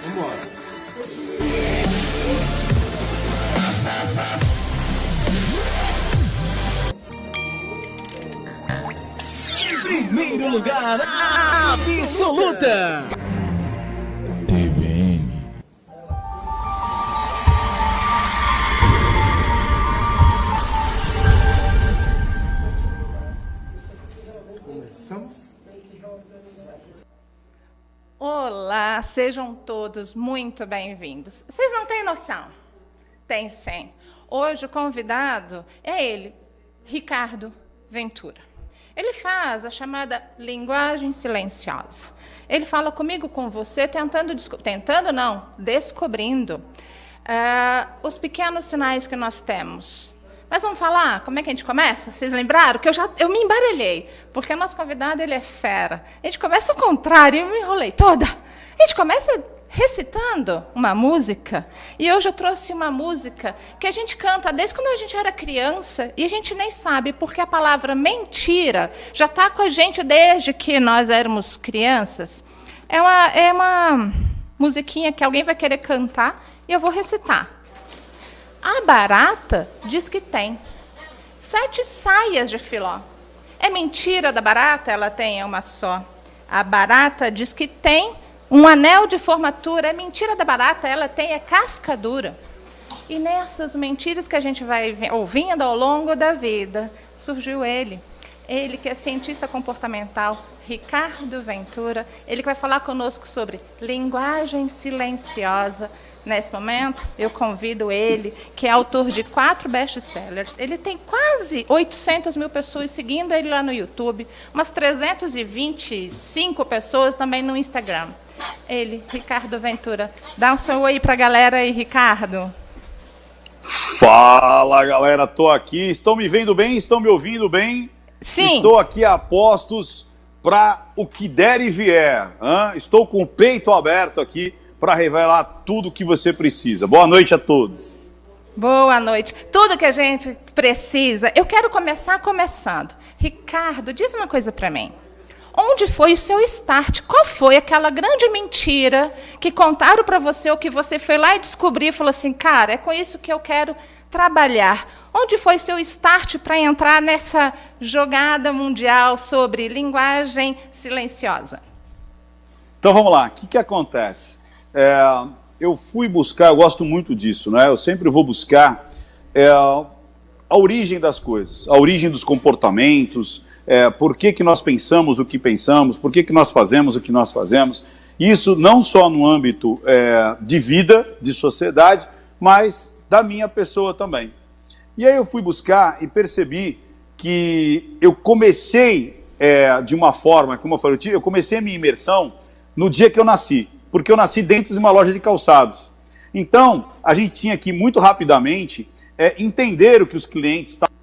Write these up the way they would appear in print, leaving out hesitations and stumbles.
Vambora. Primeiro lugar, absoluta. TVN. Começamos. Olá, sejam todos muito bem-vindos. Vocês não têm noção? Tem sim. Hoje o convidado é ele, Ricardo Ventura. Ele faz a chamada linguagem silenciosa. Ele fala comigo, com você, descobrindo os pequenos sinais que nós temos. Mas vamos falar como é que a gente começa? Vocês lembraram? Que eu me embaralhei, porque o nosso convidado ele é fera. A gente começa ao contrário, eu me enrolei toda. A gente começa recitando uma música, e hoje eu trouxe uma música que a gente canta desde quando a gente era criança, e a gente nem sabe, porque a palavra mentira já está com a gente desde que nós éramos crianças. É uma musiquinha que alguém vai querer cantar, e eu vou recitar. A barata diz que tem 7 saias de filó. É mentira da barata, ela tem uma só. A barata diz que tem um anel de formatura. É mentira da barata, ela tem casca dura. E nessas mentiras que a gente vai ouvindo ao longo da vida, surgiu ele que é cientista comportamental, Ricardo Ventura, ele que vai falar conosco sobre linguagem silenciosa. Nesse momento, eu convido ele, que é autor de 4 best-sellers. Ele tem quase 800 mil pessoas seguindo ele lá no YouTube, umas 325 pessoas também no Instagram. Ele, Ricardo Ventura. Dá um seu oi para a galera aí, Ricardo. Fala, galera, estou aqui. Estão me vendo bem? Estão me ouvindo bem? Sim. Estou aqui a postos para o que der e vier. Estou com o peito aberto aqui para revelar tudo o que você precisa. Boa noite a todos. Boa noite. Tudo que a gente precisa. Eu quero começar começando. Ricardo, diz uma coisa para mim. Onde foi o seu start? Qual foi aquela grande mentira que contaram para você, ou que você foi lá e descobriu e falou assim, cara, é com isso que eu quero trabalhar? Onde foi o seu start para entrar nessa jogada mundial sobre linguagem silenciosa? Então vamos lá, o que acontece? Eu fui buscar, eu gosto muito disso, né? Eu sempre vou buscar a origem das coisas, a origem dos comportamentos, por que nós pensamos o que pensamos, por que nós fazemos o que nós fazemos. Isso não só no âmbito de vida, de sociedade, mas da minha pessoa também. E aí eu fui buscar e percebi que eu comecei de uma forma, como eu falei, eu comecei a minha imersão no dia que eu nasci, porque eu nasci dentro de uma loja de calçados. Então, a gente tinha que, muito rapidamente, entender o que os clientes estavam...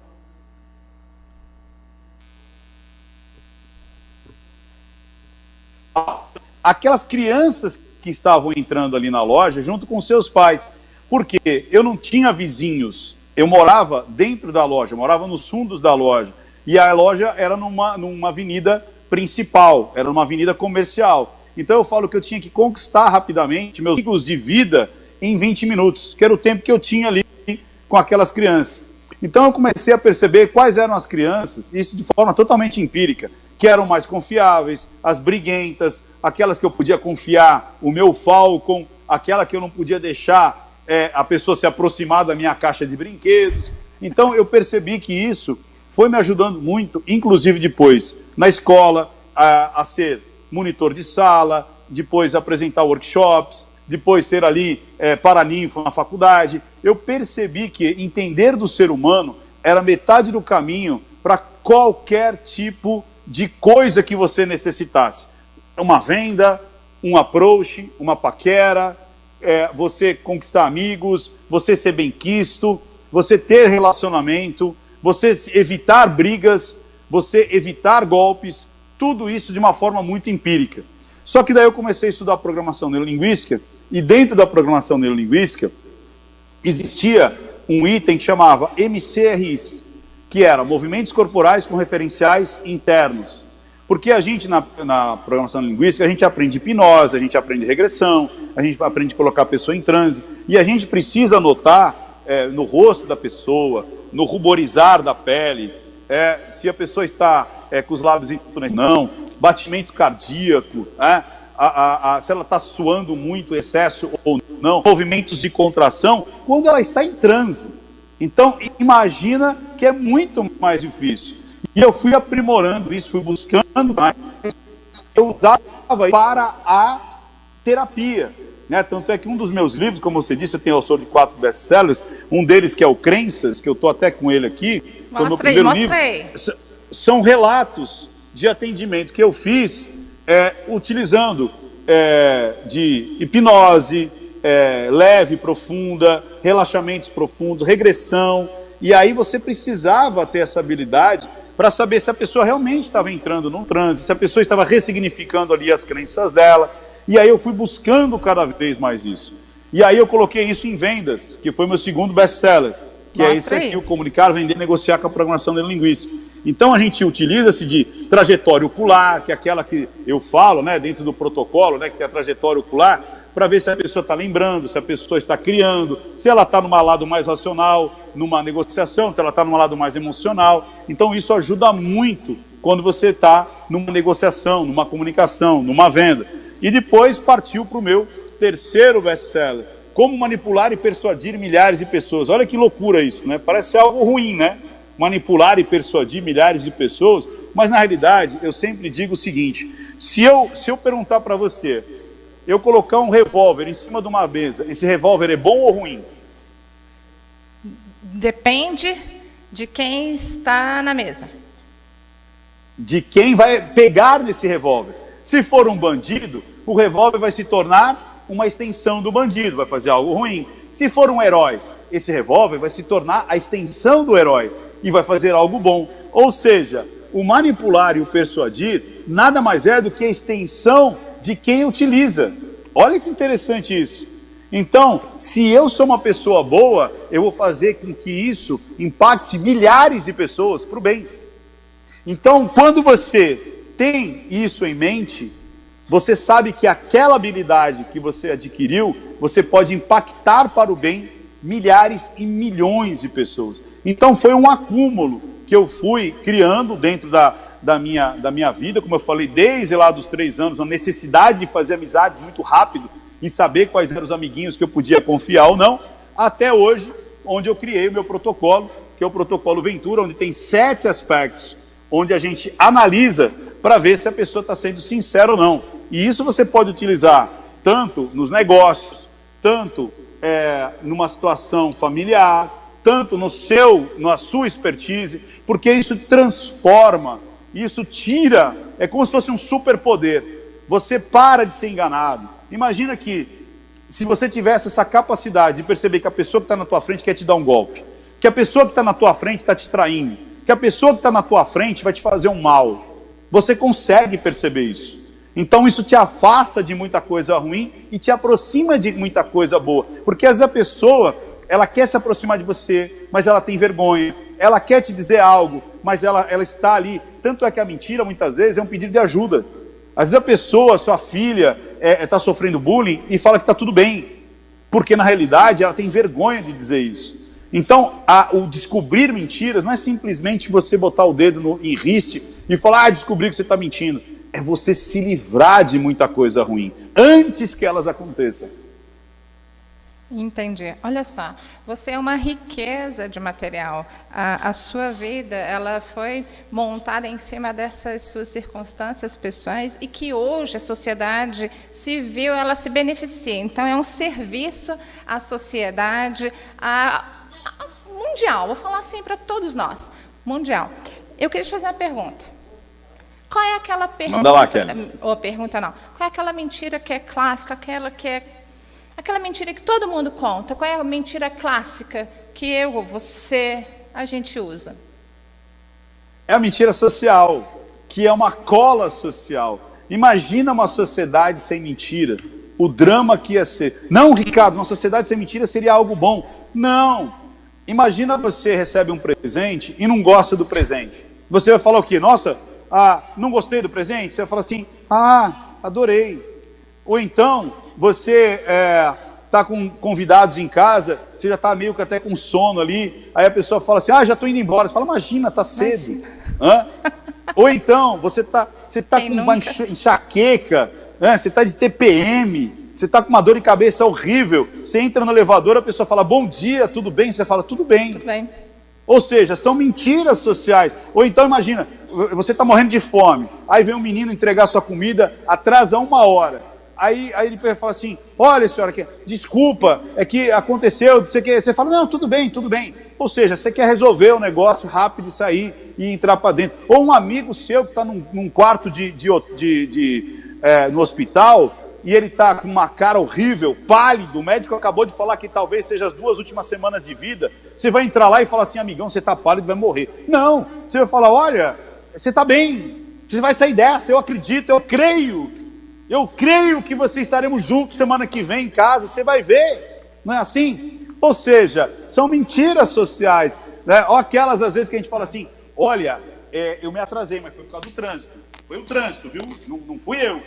Aquelas crianças que estavam entrando ali na loja junto com seus pais. Porque eu não tinha vizinhos, eu morava dentro da loja, eu morava nos fundos da loja. E a loja era numa avenida principal, era numa avenida comercial. Então eu falo que eu tinha que conquistar rapidamente meus amigos de vida em 20 minutos, que era o tempo que eu tinha ali com aquelas crianças. Então eu comecei a perceber quais eram as crianças, isso de forma totalmente empírica, que eram mais confiáveis, as briguentas, aquelas que eu podia confiar, o meu Falcon, aquela que eu não podia deixar a pessoa se aproximar da minha caixa de brinquedos. Então eu percebi que isso foi me ajudando muito, inclusive depois na escola, a ser monitor de sala, depois apresentar workshops, depois ser ali paraninfo na faculdade. Eu percebi que entender do ser humano era metade do caminho para qualquer tipo de coisa que você necessitasse. Uma venda, um approach, uma paquera, você conquistar amigos, você ser bem-quisto, você ter relacionamento, você evitar brigas, você evitar golpes, tudo isso de uma forma muito empírica. Só que daí eu comecei a estudar programação neurolinguística, e dentro da programação neurolinguística existia um item que chamava MCRIs, que era movimentos corporais com referenciais internos. Porque a gente, na programação linguística, a gente aprende hipnose, a gente aprende regressão, a gente aprende a colocar a pessoa em transe, e a gente precisa notar no rosto da pessoa, no ruborizar da pele, se a pessoa está com os lábios ou não, batimento cardíaco, se ela está suando muito, excesso ou não, movimentos de contração, quando ela está em transe. Então, imagina que é muito mais difícil. E eu fui aprimorando isso, fui buscando mais. Eu dava para a terapia. Né? Tanto é que um dos meus livros, como você disse, eu tenho autor de 4 best-sellers, um deles que é o Crenças, que eu estou até com ele aqui, foi o meu primeiro livro. São relatos de atendimento que eu fiz utilizando de hipnose, leve, profunda, relaxamentos profundos, regressão. E aí você precisava ter essa habilidade para saber se a pessoa realmente estava entrando num transe, se a pessoa estava ressignificando ali as crenças dela. E aí eu fui buscando cada vez mais isso. E aí eu coloquei isso em vendas, que foi meu segundo best-seller, que é esse aqui, o comunicar, vender, negociar com a programação neurolinguística. Então a gente utiliza-se de trajetória ocular, que é aquela que eu falo, né, dentro do protocolo, né, que tem a trajetória ocular, para ver se a pessoa está lembrando, se a pessoa está criando, se ela está num lado mais racional, numa negociação, se ela está num lado mais emocional. Então isso ajuda muito quando você está numa negociação, numa comunicação, numa venda. E depois partiu para o meu terceiro best-seller, Como Manipular e Persuadir Milhares de Pessoas. Olha que loucura isso, né? Parece algo ruim, né? Manipular e persuadir milhares de pessoas, mas na realidade eu sempre digo o seguinte: se eu perguntar para você, eu colocar um revólver em cima de uma mesa, esse revólver é bom ou ruim? Depende de quem está na mesa. De quem vai pegar nesse revólver. Se for um bandido, o revólver vai se tornar uma extensão do bandido, vai fazer algo ruim. Se for um herói, esse revólver vai se tornar a extensão do herói e vai fazer algo bom. Ou seja, o manipular e o persuadir nada mais é do que a extensão de quem utiliza. Olha que interessante isso. Então, se eu sou uma pessoa boa, eu vou fazer com que isso impacte milhares de pessoas para o bem. Então, quando você tem isso em mente, você sabe que aquela habilidade que você adquiriu, você pode impactar para o bem milhares e milhões de pessoas. Então, foi um acúmulo que eu fui criando dentro da minha vida, como eu falei, desde lá dos 3 anos, a necessidade de fazer amizades muito rápido e saber quais eram os amiguinhos que eu podia confiar ou não, até hoje, onde eu criei o meu protocolo, que é o protocolo Ventura, onde tem 7 aspectos, onde a gente analisa para ver se a pessoa está sendo sincera ou não. E isso você pode utilizar tanto nos negócios, tanto numa situação familiar, tanto na sua expertise, porque isso transforma, isso tira, é como se fosse um superpoder. Você para de ser enganado. Imagina que se você tivesse essa capacidade de perceber que a pessoa que está na tua frente quer te dar um golpe, que a pessoa que está na tua frente está te traindo, que a pessoa que está na tua frente vai te fazer um mal. Você consegue perceber isso. Então isso te afasta de muita coisa ruim e te aproxima de muita coisa boa. Porque às vezes a pessoa, ela quer se aproximar de você, mas ela tem vergonha. Ela quer te dizer algo, mas ela está ali. Tanto é que a mentira, muitas vezes, é um pedido de ajuda. Às vezes a pessoa, sua filha, está sofrendo bullying e fala que está tudo bem. Porque na realidade ela tem vergonha de dizer isso. Então, o descobrir mentiras não é simplesmente você botar o dedo em riste e falar, descobri que você está mentindo. É você se livrar de muita coisa ruim, antes que elas aconteçam. Entendi. Olha só, você é uma riqueza de material. A sua vida, ela foi montada em cima dessas suas circunstâncias pessoais e que hoje a sociedade civil, ela se beneficia. Então, é um serviço à sociedade, mundial. Vou falar assim para todos nós. Mundial. Eu queria te fazer uma pergunta. Qual é aquela pergunta... Manda lá, Kelly. Ou pergunta não. Qual é aquela mentira que é clássica, aquela mentira que todo mundo conta? Qual é a mentira clássica que eu ou você, a gente usa? É a mentira social, que é uma cola social. Imagina uma sociedade sem mentira. O drama que ia ser. Não, Ricardo, uma sociedade sem mentira seria algo bom. Não. Imagina você recebe um presente e não gosta do presente. Você vai falar o quê? Nossa, não gostei do presente, você fala assim, adorei. Ou então, você está com convidados em casa, você já está meio que até com sono ali, aí a pessoa fala assim, já estou indo embora. Você fala, imagina, está cedo. Ou então, você tá com uma enxaqueca, né? Você está de TPM, você está com uma dor de cabeça horrível, você entra no elevador, a pessoa fala, bom dia, tudo bem? Você fala, tudo bem. Tudo bem. Ou seja, são mentiras sociais. Ou então, imagina, você está morrendo de fome, aí vem um menino entregar sua comida, atrasa 1 hora. Aí ele fala assim, olha senhora, desculpa, é que aconteceu, você fala, não, tudo bem, tudo bem. Ou seja, você quer resolver o negócio rápido e sair e entrar para dentro. Ou um amigo seu que está num quarto no hospital e ele está com uma cara horrível, pálido, o médico acabou de falar que talvez seja as 2 últimas semanas de vida, você vai entrar lá e falar assim, amigão, você está pálido e vai morrer. Não, você vai falar, olha, você está bem, você vai sair dessa, eu acredito, eu creio que você estaremos juntos semana que vem em casa, você vai ver, não é assim? Ou seja, são mentiras sociais, né? Ou aquelas às vezes que a gente fala assim, olha, eu me atrasei, mas foi por causa do trânsito. Foi o trânsito, viu? Não fui eu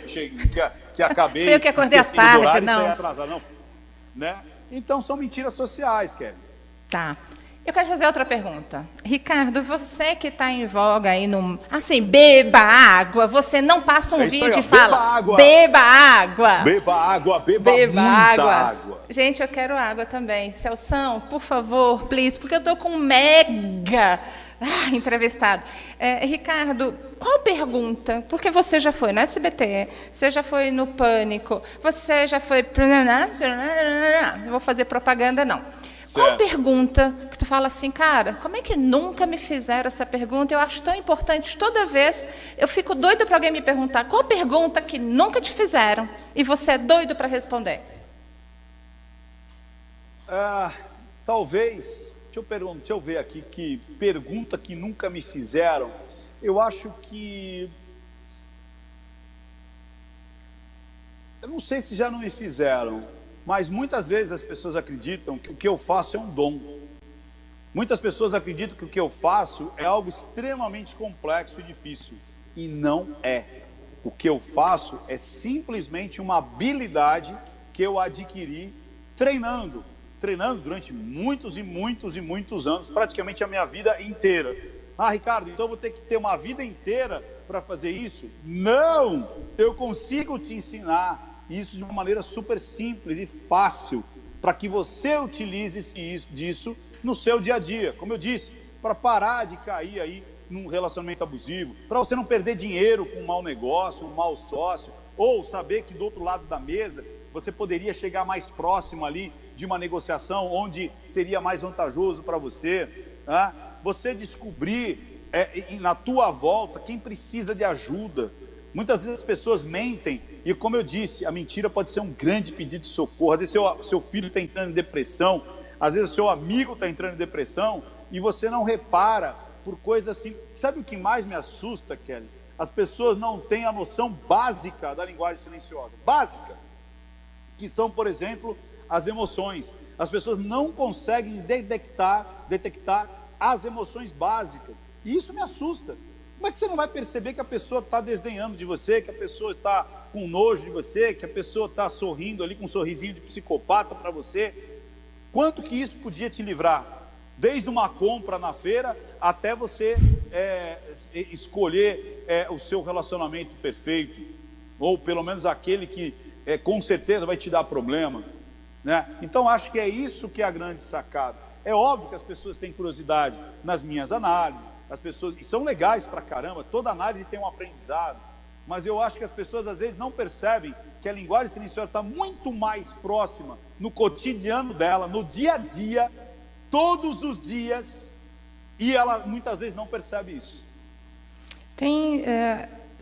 que acabei. Foi eu que acordei à tarde, não. Atrasado, não. Né? Então são mentiras sociais, Kelly. Tá. Eu quero fazer outra pergunta. Ricardo, você que está em voga aí assim, beba água, você não passa um vídeo e fala, beba água. Beba água, beba muita água. Gente, eu quero água também. Celção, por favor, please, porque eu estou com um mega entrevistado. Ricardo, qual pergunta? Porque você já foi no SBT, você já foi no Pânico, você já foi... Não vou fazer propaganda, não. Qual pergunta que tu fala assim, cara, como é que nunca me fizeram essa pergunta? Eu acho tão importante, toda vez eu fico doida para alguém me perguntar qual pergunta que nunca te fizeram e você é doido para responder. Talvez, deixa eu ver aqui, que pergunta que nunca me fizeram, eu acho que... Eu não sei se já não me fizeram, mas muitas vezes as pessoas acreditam que o que eu faço é um dom. Muitas pessoas acreditam que o que eu faço é algo extremamente complexo e difícil. E não é. O que eu faço é simplesmente uma habilidade que eu adquiri treinando durante muitos e muitos e muitos anos, praticamente a minha vida inteira. Ricardo, então eu vou ter que ter uma vida inteira para fazer isso? Não! Eu consigo te ensinar isso de uma maneira super simples e fácil, para que você utilize disso no seu dia a dia. Como eu disse, para parar de cair aí num relacionamento abusivo, para você não perder dinheiro com um mau negócio, um mau sócio, ou saber que do outro lado da mesa você poderia chegar mais próximo ali de uma negociação onde seria mais vantajoso para você. Tá? Você descobrir na tua volta quem precisa de ajuda. Muitas vezes as pessoas mentem e, como eu disse, a mentira pode ser um grande pedido de socorro. Às vezes seu filho está entrando em depressão, às vezes o seu amigo está entrando em depressão e você não repara por coisas assim. Sabe o que mais me assusta, Kelly? As pessoas não têm a noção básica da linguagem silenciosa. Básica. Que são, por exemplo, as emoções. As pessoas não conseguem detectar as emoções básicas. E isso me assusta. Como é que você não vai perceber que a pessoa está desdenhando de você, que a pessoa está com nojo de você, que a pessoa está sorrindo ali com um sorrisinho de psicopata para você? Quanto que isso podia te livrar? Desde uma compra na feira até você escolher o seu relacionamento perfeito, ou pelo menos aquele que com certeza vai te dar problema, né? Então acho que é isso que é a grande sacada. É óbvio que as pessoas têm curiosidade nas minhas análises, as pessoas, e são legais pra caramba, toda análise tem um aprendizado, mas eu acho que as pessoas às vezes não percebem que a linguagem silenciosa está muito mais próxima no cotidiano dela, no dia a dia, todos os dias, e ela muitas vezes não percebe isso.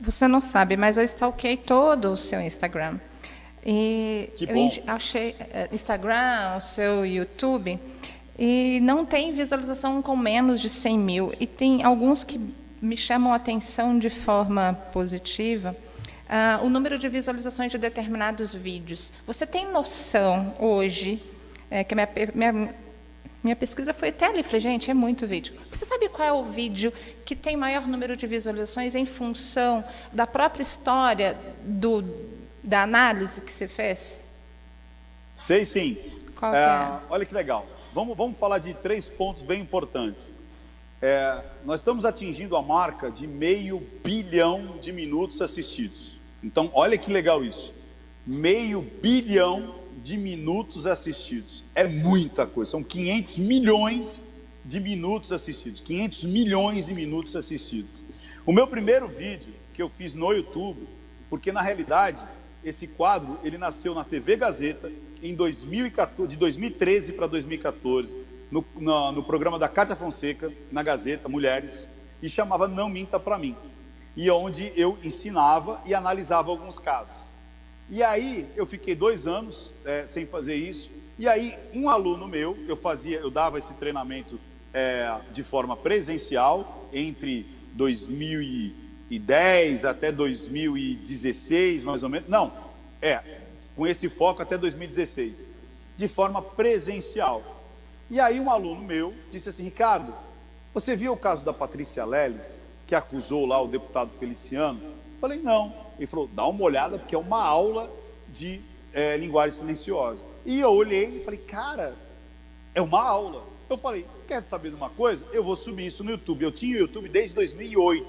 Você não sabe, mas eu stalkei todo o seu Instagram. E que bom. Eu achei Instagram, o seu YouTube, e não tem visualização com menos de 100 mil. E tem alguns que me chamam a atenção de forma positiva, o número de visualizações de determinados vídeos. Você tem noção hoje, que minha Minha pesquisa foi até ali. Falei, gente, é muito vídeo. Você sabe qual é o vídeo que tem maior número de visualizações em função da própria história da análise que você fez? Sei sim. Qual que é? Olha que legal. Vamos falar de 3 pontos bem importantes. Nós estamos atingindo a marca de 500 milhões de minutos assistidos. Então, olha que legal isso. 500 milhões de minutos assistidos. É muita coisa. São 500 milhões de minutos assistidos. 500 milhões de minutos assistidos. O meu primeiro vídeo que eu fiz no YouTube, porque na realidade esse quadro ele nasceu na TV Gazeta em 2014, de 2013 para 2014, no programa da Cátia Fonseca, na Gazeta, Mulheres, e chamava Não Minta Pra Mim, e onde eu ensinava e analisava alguns casos. E aí eu fiquei 2 anos sem fazer isso, e aí um aluno meu, eu dava esse treinamento de forma presencial entre 2010 até 2016, mais ou menos, não, com esse foco até 2016, de forma presencial. E aí um aluno meu disse assim, Ricardo, você viu o caso da Patrícia Leles, que acusou lá o deputado Feliciano? Eu falei, não. Ele falou, dá uma olhada, porque é uma aula de linguagem silenciosa. E eu olhei e falei, cara, é uma aula. Eu falei, quer saber de uma coisa? Eu vou subir isso no YouTube. Eu tinha o YouTube desde 2008.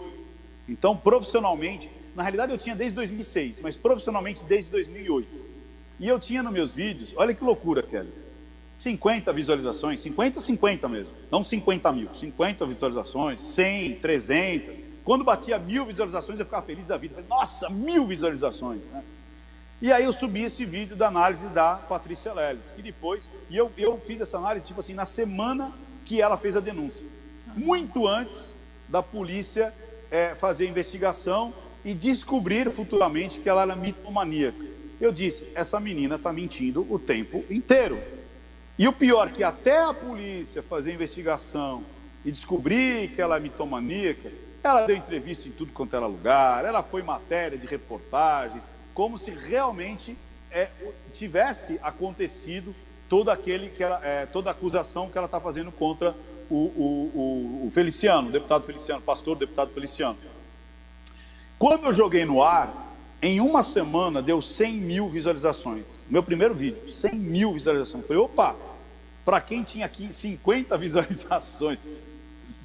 Então, profissionalmente, na realidade eu tinha desde 2006, mas profissionalmente desde 2008. E eu tinha nos meus vídeos, olha que loucura, Kelly, 50 visualizações, 50 mesmo, não 50 mil, 50 visualizações, 100, 300... Quando batia 1000 visualizações, eu ficava feliz da vida. Falei, nossa, 1000 visualizações, né? E aí eu subi esse vídeo da análise da Patrícia Leles, que depois... E eu fiz essa análise, tipo assim, na semana que ela fez a denúncia. Muito antes da polícia fazer a investigação e descobrir futuramente que ela era mitomaníaca. Eu disse, essa menina está mentindo o tempo inteiro. E o pior, que até a polícia fazer a investigação e descobrir que ela é mitomaníaca, ela deu entrevista em tudo quanto era lugar, ela foi matéria de reportagens, como se realmente tivesse acontecido toda a acusação que ela está fazendo contra o Feliciano, o deputado Feliciano, pastor deputado Feliciano. Quando eu joguei no ar, em uma semana deu 100 mil visualizações. Meu primeiro vídeo, 100 mil visualizações. Falei, opa, para quem tinha aqui 50 visualizações,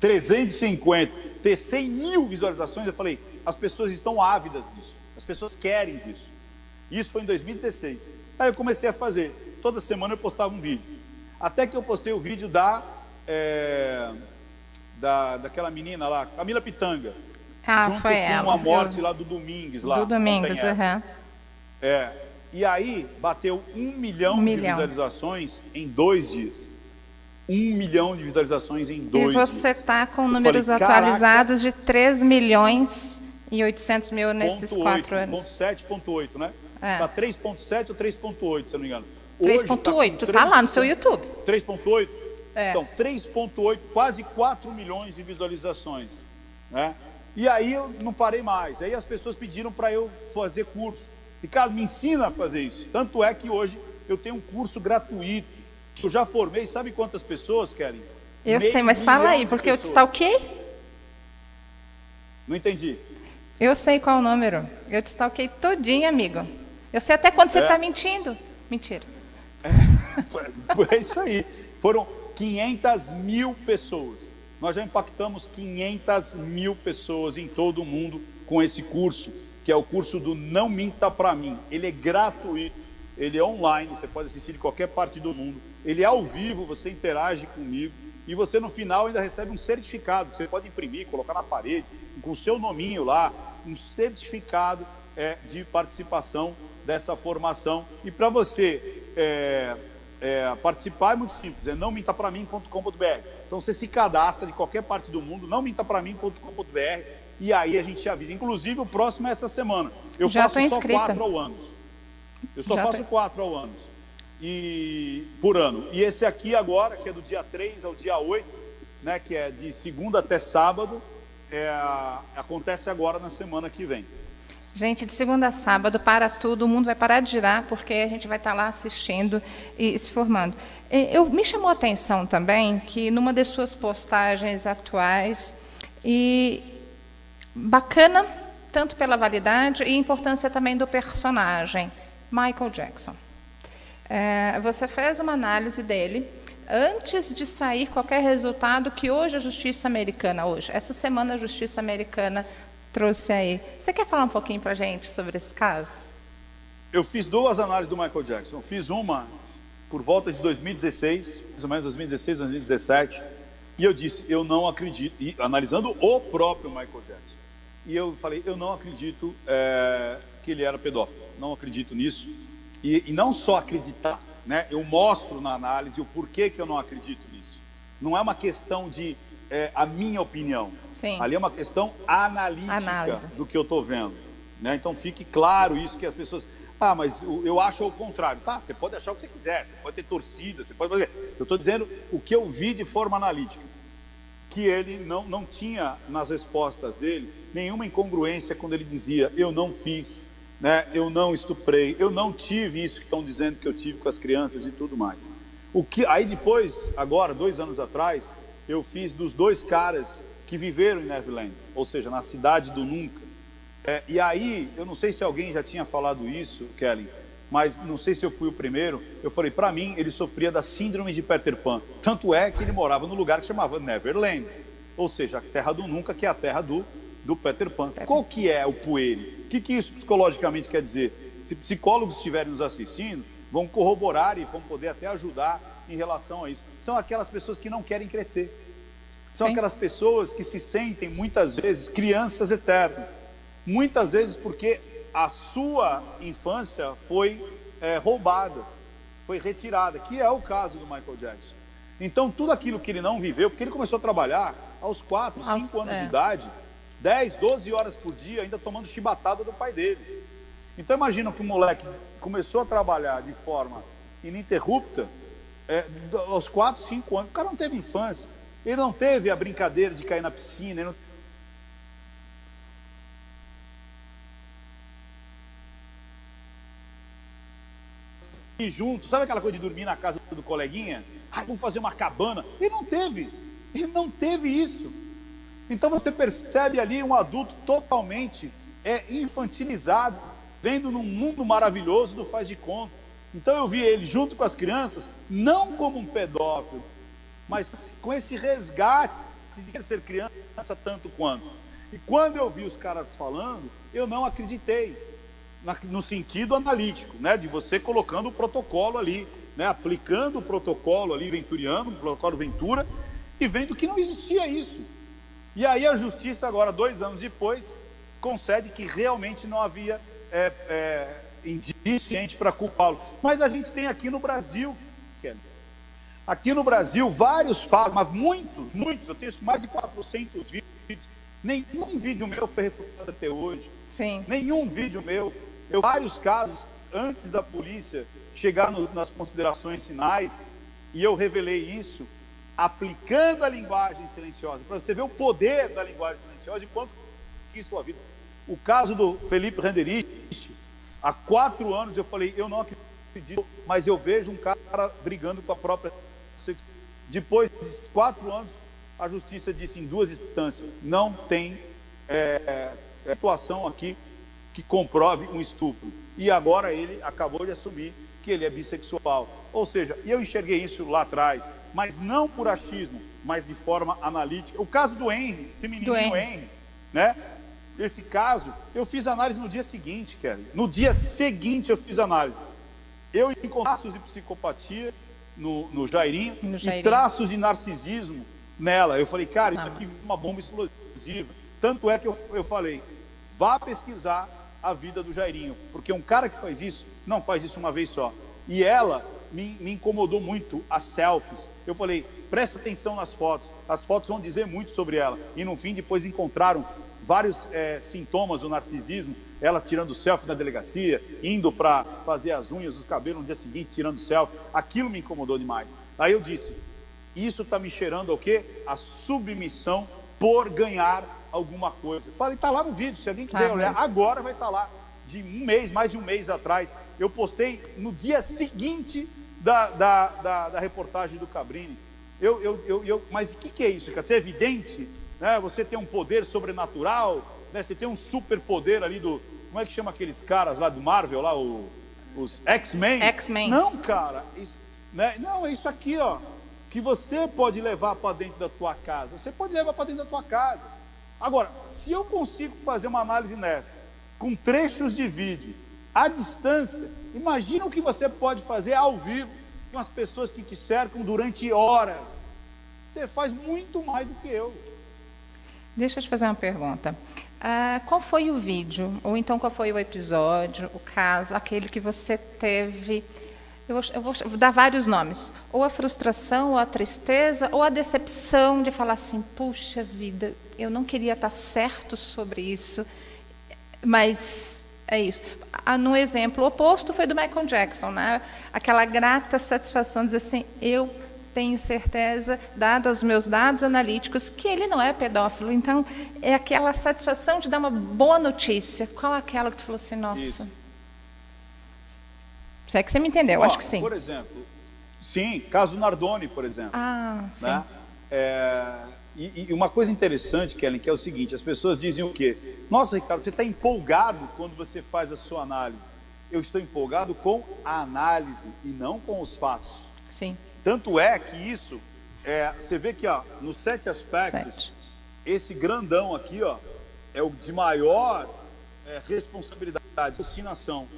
350... ter 100 mil visualizações, eu falei, as pessoas estão ávidas disso, as pessoas querem disso. Isso foi em 2016. Aí eu comecei a fazer, toda semana eu postava um vídeo. Até que eu postei o vídeo daquela menina lá, Camila Pitanga. Junto foi ela. Com a morte lá do Domingues. Lá, do Domingues, aham. E aí bateu 1 milhão de visualizações em 2 dias. 1 milhão de visualizações em 2 dias. E você está com números atualizados de 3 milhões e 800 mil nesses 4 anos. 7,8, né? Está 3,7 ou 3,8, se eu não me engano. 3,8, está lá no seu YouTube. 3,8? Então, 3,8, quase 4 milhões de visualizações. Né? E aí eu não parei mais. Aí as pessoas pediram para eu fazer curso. Ricardo, me ensina a fazer isso. Tanto é que hoje eu tenho um curso gratuito, que eu já formei, sabe quantas pessoas, Kelly? Eu sei, mas fala aí, porque eu te stalkeei. Não entendi. Eu sei qual o número. Eu te stalkeei todinho, amigo. Eu sei até quando você está mentindo. Mentira. É isso aí. Foram 500 mil pessoas. Nós já impactamos 500 mil pessoas em todo o mundo com esse curso, que é o curso do Não Minta Pra Mim. Ele é gratuito, ele é online, você pode assistir de qualquer parte do mundo. Ele é ao vivo, você interage comigo e você no final ainda recebe um certificado que você pode imprimir, colocar na parede, com o seu nominho lá, um certificado de participação dessa formação. E para você participar é muito simples, é nãomintapramim.com.br. Então você se cadastra de qualquer parte do mundo, nãomintapramim.com.br, e aí a gente avisa. Inclusive o próximo é essa semana. Eu faço só 4 ao ano. Eu só faço 4 ao ano. Por ano. E esse aqui agora, que é do dia 3 ao dia 8, né, que é de segunda até sábado, acontece agora na semana que vem. Gente, de segunda a sábado, para tudo, o mundo vai parar de girar, porque a gente vai estar lá assistindo e se formando. Me chamou a atenção também que, numa das suas postagens atuais, e bacana, tanto pela validade e importância também do personagem, Michael Jackson. Você fez uma análise dele antes de sair qualquer resultado que hoje a justiça americana, essa semana a justiça americana trouxe aí. Você quer falar um pouquinho para a gente sobre esse caso? Eu fiz duas análises do Michael Jackson. Fiz uma por volta de 2016, mais ou menos 2016, 2017, e eu disse, eu não acredito, e, analisando o próprio Michael Jackson, e eu falei, eu não acredito que ele era pedófilo, não acredito nisso, e não só acreditar, né? Eu mostro na análise o porquê que eu não acredito nisso. Não é uma questão de a minha opinião. Sim. Ali é uma questão analítica do que eu estou vendo, né? Então fique claro isso, que as pessoas... mas eu acho o contrário. Tá, você pode achar o que você quiser, você pode ter torcida, você pode fazer... Eu estou dizendo o que eu vi de forma analítica. Que ele não tinha nas respostas dele nenhuma incongruência quando ele dizia, eu não fiz, né? Eu não estuprei, eu não tive isso que estão dizendo que eu tive com as crianças e tudo mais. Aí depois, agora, 2 anos atrás, eu fiz dos 2 caras que viveram em Neverland, ou seja, na cidade do nunca. E aí, eu não sei se alguém já tinha falado isso, Kelly, mas não sei se eu fui o primeiro, eu falei, para mim, ele sofria da síndrome de Peter Pan. Tanto é que ele morava num lugar que chamava Neverland, ou seja, a terra do nunca, que é a terra do Peter Pan. Qual que é o pueri? O que isso psicologicamente quer dizer? Se psicólogos estiverem nos assistindo, vão corroborar e vão poder até ajudar em relação a isso. São aquelas pessoas que não querem crescer. São aquelas pessoas que se sentem, muitas vezes, crianças eternas. Muitas vezes porque a sua infância foi roubada, foi retirada, que é o caso do Michael Jackson. Então, tudo aquilo que ele não viveu, porque ele começou a trabalhar aos 4, 5 anos de idade, 10, 12 horas por dia, ainda tomando chibatada do pai dele. Então, imagina que o moleque começou a trabalhar de forma ininterrupta, aos 4, 5 anos, o cara não teve infância, ele não teve a brincadeira de cair na piscina, ele não... E junto, sabe aquela coisa de dormir na casa do coleguinha? Vamos fazer uma cabana. Ele não teve isso. Então você percebe ali um adulto totalmente infantilizado, vendo num mundo maravilhoso do faz de conta. Então eu vi ele junto com as crianças, não como um pedófilo, mas com esse resgate de ser criança tanto quanto. E quando eu vi os caras falando, eu não acreditei. No sentido analítico, né, de você colocando o protocolo ali, né, aplicando o protocolo ali venturiano, o protocolo Ventura, e vendo que não existia isso. E aí a justiça agora, 2 anos depois, concede que realmente não havia indício para culpá-lo. Mas a gente tem aqui no Brasil, Kelly, aqui no Brasil, vários fatos, mas muitos, eu tenho mais de 400 vídeos, nenhum vídeo meu foi refutado até hoje. Sim. Nenhum vídeo meu. Vários casos, antes da polícia chegar nas considerações finais, e eu revelei isso, aplicando a linguagem silenciosa, para você ver o poder da linguagem silenciosa e quanto que isso a vida. O caso do Felipe Renderich, há 4 anos eu falei, eu não acredito, mas eu vejo um cara brigando com a própria... Depois de 4 anos, a justiça disse em 2 instâncias, não tem atuação aqui que comprove um estupro. E agora ele acabou de assumir que ele é bissexual. Ou seja, eu enxerguei isso lá atrás, mas não por achismo, mas de forma analítica. O caso do Henry, esse menininho Henry, né? Esse caso, eu fiz análise no dia seguinte, Kelly. No dia seguinte eu fiz análise. Eu encontrei traços de psicopatia no Jairinho e traços de narcisismo nela. Eu falei, cara, isso aqui é uma bomba explosiva. Tanto é que eu falei, vá pesquisar a vida do Jairinho, porque um cara que faz isso, não faz isso uma vez só. E ela me incomodou muito, as selfies. Eu falei, presta atenção nas fotos, as fotos vão dizer muito sobre ela. E no fim, depois encontraram vários sintomas do narcisismo, ela tirando selfie na delegacia, indo para fazer as unhas, os cabelos no dia seguinte, tirando selfie. Aquilo me incomodou demais. Aí eu disse, isso está me cheirando ao quê? A submissão por ganhar alguma coisa. Falei, tá lá no vídeo, se alguém quiser olhar, agora vai estar lá. De um mês, mais de um mês atrás, eu postei no dia seguinte da reportagem do Cabrini. Mas o que é isso, cara? Você é evidente, né? Você tem um poder sobrenatural, né? Você tem um superpoder ali do... Como é que chama aqueles caras lá do Marvel, lá, os X-Men? X-Men. Não, cara. Isso, né? Não, é isso aqui, ó. Que você pode levar para dentro da tua casa. Você pode levar para dentro da tua casa. Agora, se eu consigo fazer uma análise nessa, com trechos de vídeo, à distância, imagina o que você pode fazer ao vivo com as pessoas que te cercam durante horas. Você faz muito mais do que eu. Deixa eu te fazer uma pergunta. Qual foi o vídeo, ou então qual foi o episódio, o caso, aquele que você teve... Eu vou dar vários nomes. Ou a frustração, ou a tristeza, ou a decepção de falar assim, puxa vida, eu não queria estar certo sobre isso, mas é isso. No exemplo oposto foi do Michael Jackson, né? Aquela grata satisfação de dizer assim, eu tenho certeza, dados os meus dados analíticos, que ele não é pedófilo. Então, é aquela satisfação de dar uma boa notícia. Qual é aquela que tu falou assim, nossa... Isso. Se é que você me entendeu, acho que sim. Por exemplo, sim, caso Nardoni, por exemplo. Sim. Né? E uma coisa interessante, Kellen, que é o seguinte, as pessoas dizem o quê? Nossa, Ricardo, você está empolgado quando você faz a sua análise. Eu estou empolgado com a análise e não com os fatos. Sim. Tanto é que isso, você vê que ó, nos 7 aspectos, esse grandão aqui ó, é o de maior responsabilidade, alucinação.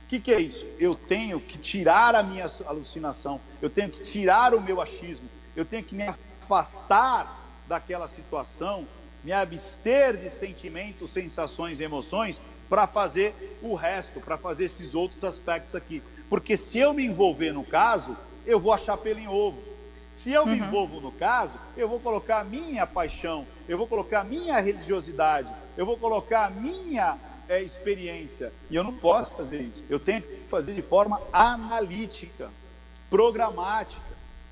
O que é isso? Eu tenho que tirar a minha alucinação, eu tenho que tirar o meu achismo, eu tenho que me afastar daquela situação, me abster de sentimentos, sensações e emoções para fazer o resto, para fazer esses outros aspectos aqui. Porque se eu me envolver no caso, eu vou achar pelo em ovo. Se eu me envolvo no caso, eu vou colocar a minha paixão, eu vou colocar a minha religiosidade, eu vou colocar a minha... experiência, e eu não posso fazer isso. Eu tenho que fazer de forma analítica, programática,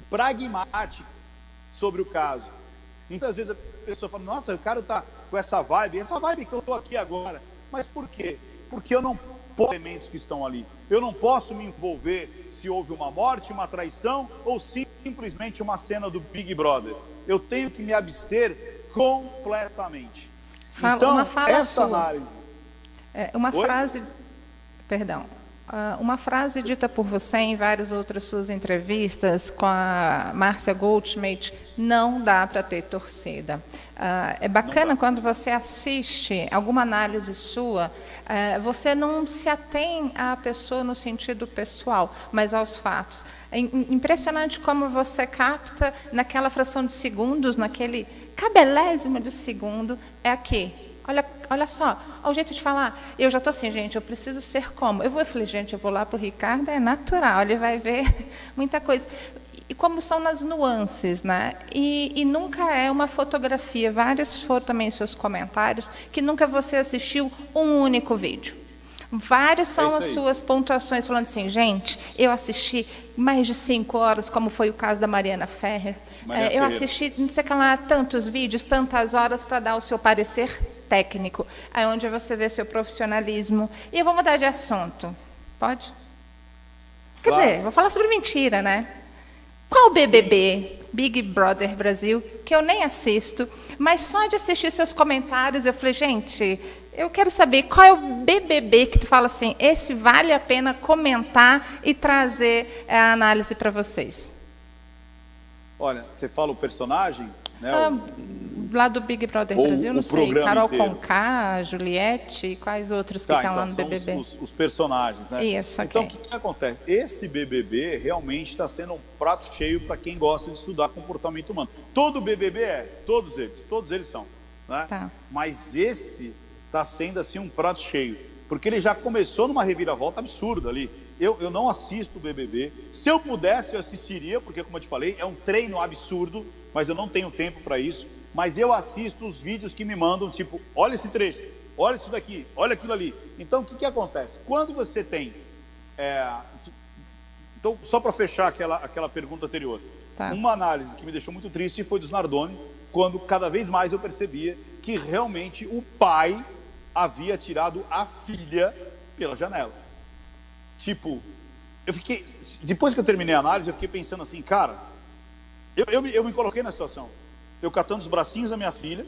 pragmática sobre o caso. Então, às vezes a pessoa fala, nossa, o cara está com essa vibe que eu estou aqui agora. Mas por quê? Porque eu não posso elementos que estão ali. Eu não posso me envolver se houve uma morte, uma traição ou simplesmente uma cena do Big Brother. Eu tenho que me abster completamente. Então, essa análise... Uma frase dita por você em várias outras suas entrevistas com a Márcia Goldschmidt, não dá para ter torcida. É bacana quando você assiste alguma análise sua, você não se atém à pessoa no sentido pessoal, mas aos fatos. É impressionante como você capta naquela fração de segundos, naquele cabelésimo de segundo, é aqui. Olha só, o jeito de falar. Eu já estou assim, gente, eu preciso ser como? Eu falei, gente, eu vou lá para o Ricardo, é natural, ele vai ver muita coisa. E como são nas nuances, né? E nunca é uma fotografia. Vários foram também seus comentários, que nunca você assistiu um único vídeo. Vários são as suas pontuações, falando assim, gente, eu assisti mais de 5 horas, como foi o caso da Mariana Ferrer. Eu assisti, não sei lá, tantos vídeos, tantas horas para dar o seu parecer técnico. Aí onde você vê seu profissionalismo. E eu vou mudar de assunto. Pode? Quer dizer, vou falar sobre mentira, né? Qual BBB, Big Brother Brasil, que eu nem assisto, mas só de assistir seus comentários, eu falei, gente... Eu quero saber qual é o BBB que tu fala assim, esse vale a pena comentar e trazer a análise para vocês. Olha, você fala o personagem? Né? Lá do Big Brother Brasil, não sei. Carol Conká, Juliette e quais outros que estão lá no BBB? Os personagens, né? Isso, Então, o que acontece? Esse BBB realmente está sendo um prato cheio para quem gosta de estudar comportamento humano. Todo BBB todos eles são. Né? Tá. Mas esse... está sendo assim um prato cheio, porque ele já começou numa reviravolta absurda ali. Eu não assisto o BBB, se eu pudesse eu assistiria, porque como eu te falei, é um treino absurdo, mas eu não tenho tempo para isso, mas eu assisto os vídeos que me mandam, tipo, olha esse trecho, olha isso daqui, olha aquilo ali. Então o que acontece? Quando você tem, então só para fechar aquela pergunta anterior, uma análise que me deixou muito triste foi dos Nardoni, quando cada vez mais eu percebia que realmente o pai havia tirado a filha pela janela. Tipo, depois que eu terminei a análise, eu fiquei pensando assim, cara, eu me coloquei na situação. Eu catando os bracinhos da minha filha,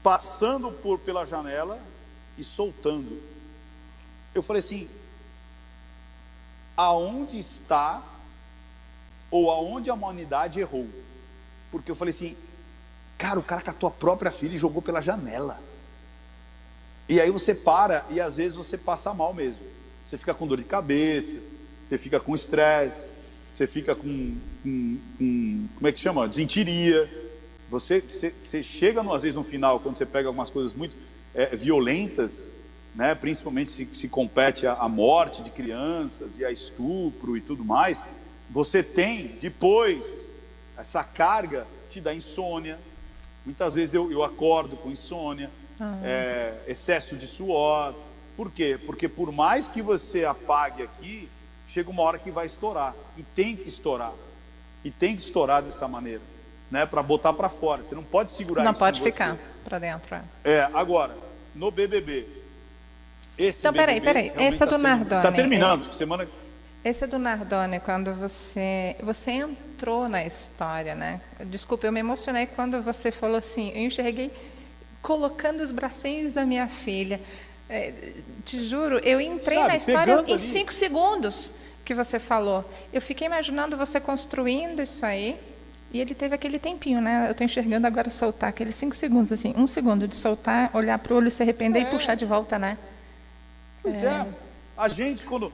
passando pela janela e soltando. Eu falei assim, aonde está ou aonde a humanidade errou? Porque eu falei assim, cara, o cara catou a própria filha e jogou pela janela. E aí você para e às vezes você passa mal mesmo. Você fica com dor de cabeça, você fica com estresse, você fica com como é que chama? Desentiria. Você chega, às vezes, no final, quando você pega algumas coisas muito violentas, né? Principalmente se compete a morte de crianças e a estupro e tudo mais, você tem, depois, essa carga te dá insônia. Muitas vezes eu acordo com insônia, excesso de suor. Por quê? Porque por mais que você apague aqui, chega uma hora que vai estourar. E tem que estourar. E tem que estourar dessa maneira, né? Para botar para fora. Você não pode segurar isso. Não pode ficar para dentro. Agora, no BBB. Então, peraí. Esse é do Nardoni. Está terminando. Semana... Esse é do Nardoni, quando você entrou na história, né? Desculpa, eu me emocionei quando você falou assim, eu enxerguei colocando os bracinhos da minha filha. Te juro, eu entrei na história em 5 segundos que você falou. Eu fiquei imaginando você construindo isso aí, e ele teve aquele tempinho, né? Eu estou enxergando agora soltar aqueles 5 segundos, assim, 1 segundo de soltar, olhar para o olho, se arrepender e puxar de volta, né? Pois é. A gente, quando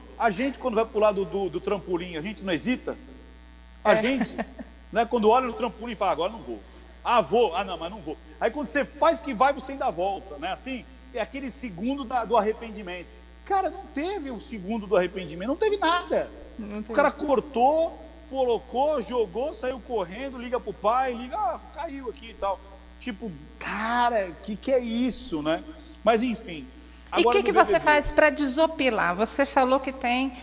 vai para o lado do trampolim, a gente não hesita? A gente, né, quando olha no trampolim, fala, agora não vou. Ah, vou. Ah, não, mas não vou. Aí quando você faz que vai, você ainda volta, né? Assim, é aquele segundo do arrependimento. Cara, não teve o segundo do arrependimento, não teve nada. O cara cortou, colocou, jogou, saiu correndo, liga pro pai, caiu aqui e tal. Tipo, cara, que é isso, né? Mas enfim. E o que você faz para desopilar? Você falou que tem,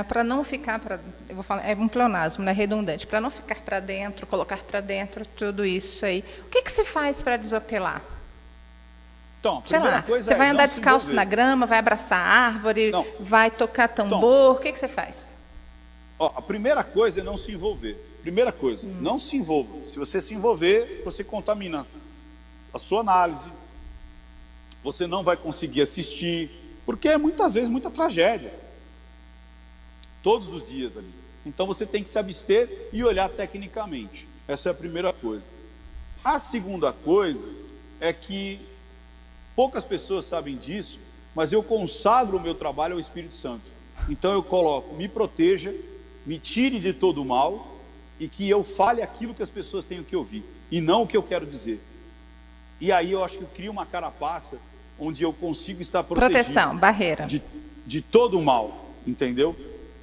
para não ficar, eu vou falar, é um pleonasmo, né, redundante, para não ficar para dentro, colocar para dentro tudo isso aí. O que você faz para desopilar? Então, sei lá, você vai andar descalço na grama, vai abraçar a árvore, vai tocar tambor, o que você faz? A primeira coisa é não se envolver. Primeira coisa, não se envolva. Se você se envolver, você contamina a sua análise, você não vai conseguir assistir, porque é muitas vezes muita tragédia. Todos os dias ali. Então você tem que se abster e olhar tecnicamente. Essa é a primeira coisa. A segunda coisa é que poucas pessoas sabem disso, mas eu consagro o meu trabalho ao Espírito Santo. Então eu coloco, me proteja, me tire de todo o mal e que eu fale aquilo que as pessoas têm que ouvir e não o que eu quero dizer. E aí eu acho que eu crio uma carapaça onde eu consigo estar protegido. Proteção, barreira. De todo o mal, entendeu?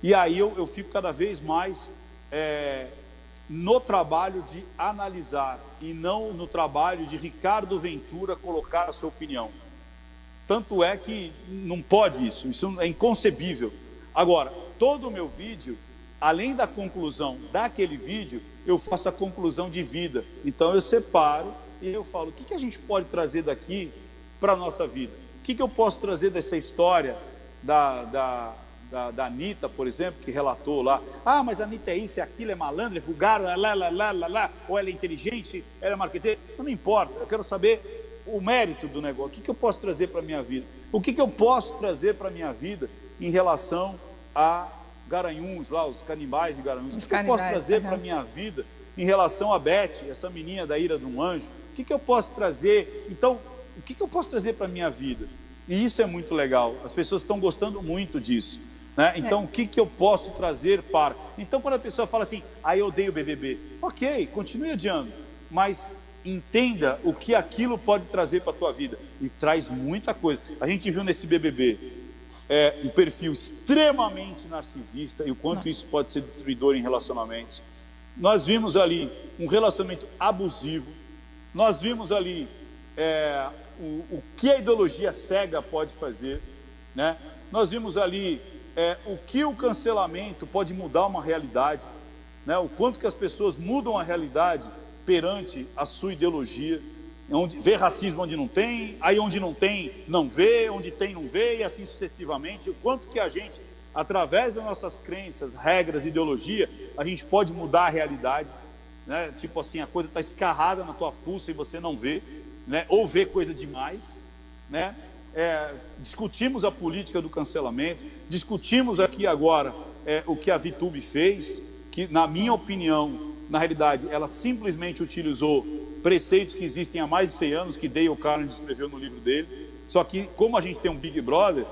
E aí eu fico cada vez mais no trabalho de analisar e não no trabalho de Ricardo Ventura colocar a sua opinião. Tanto é que não pode isso é inconcebível. Agora, todo o meu vídeo, além da conclusão daquele vídeo, eu faço a conclusão de vida. Então eu separo e eu falo, o que a gente pode trazer daqui para a nossa vida? O que eu posso trazer dessa história da Anitta, por exemplo, que relatou lá, mas a Anitta é isso, é aquilo, é malandra, é vulgar, ou ela é inteligente, ela é marqueteira, não importa, eu quero saber o mérito do negócio, o que eu posso trazer para a minha vida, o que eu posso trazer para a minha vida em relação a Garanhuns, lá, os canibais de Garanhuns, o que eu posso trazer para a minha vida em relação a Beth, essa menina da Ira de um Anjo, o que eu posso trazer, então, o que eu posso trazer para a minha vida? E isso é muito legal, as pessoas estão gostando muito disso, né? Então, o que eu posso trazer para... Então, quando a pessoa fala assim, eu odeio o BBB, ok, continue adiando, mas entenda o que aquilo pode trazer para a tua vida, e traz muita coisa. A gente viu nesse BBB um perfil extremamente narcisista, e o quanto isso pode ser destruidor em relacionamentos. Nós vimos ali um relacionamento abusivo, nós vimos ali o que a ideologia cega pode fazer, né? Nós vimos ali o que o cancelamento pode mudar uma realidade, né? O quanto que as pessoas mudam a realidade perante a sua ideologia, vê racismo onde não tem, aí onde não tem, não vê, onde tem, não vê, e assim sucessivamente. O quanto que a gente, através das nossas crenças, regras, ideologia, a gente pode mudar a realidade, né? Tipo assim, a coisa está escarrada na tua fuça e você não vê, né? Ou vê coisa demais, né? Discutimos a política do cancelamento, discutimos aqui agora o que a VTube fez, que na minha opinião, na realidade, ela simplesmente utilizou preceitos que existem há mais de 100 anos, que Dale Carnegie descreveu no livro dele, só que como a gente tem um Big Brother,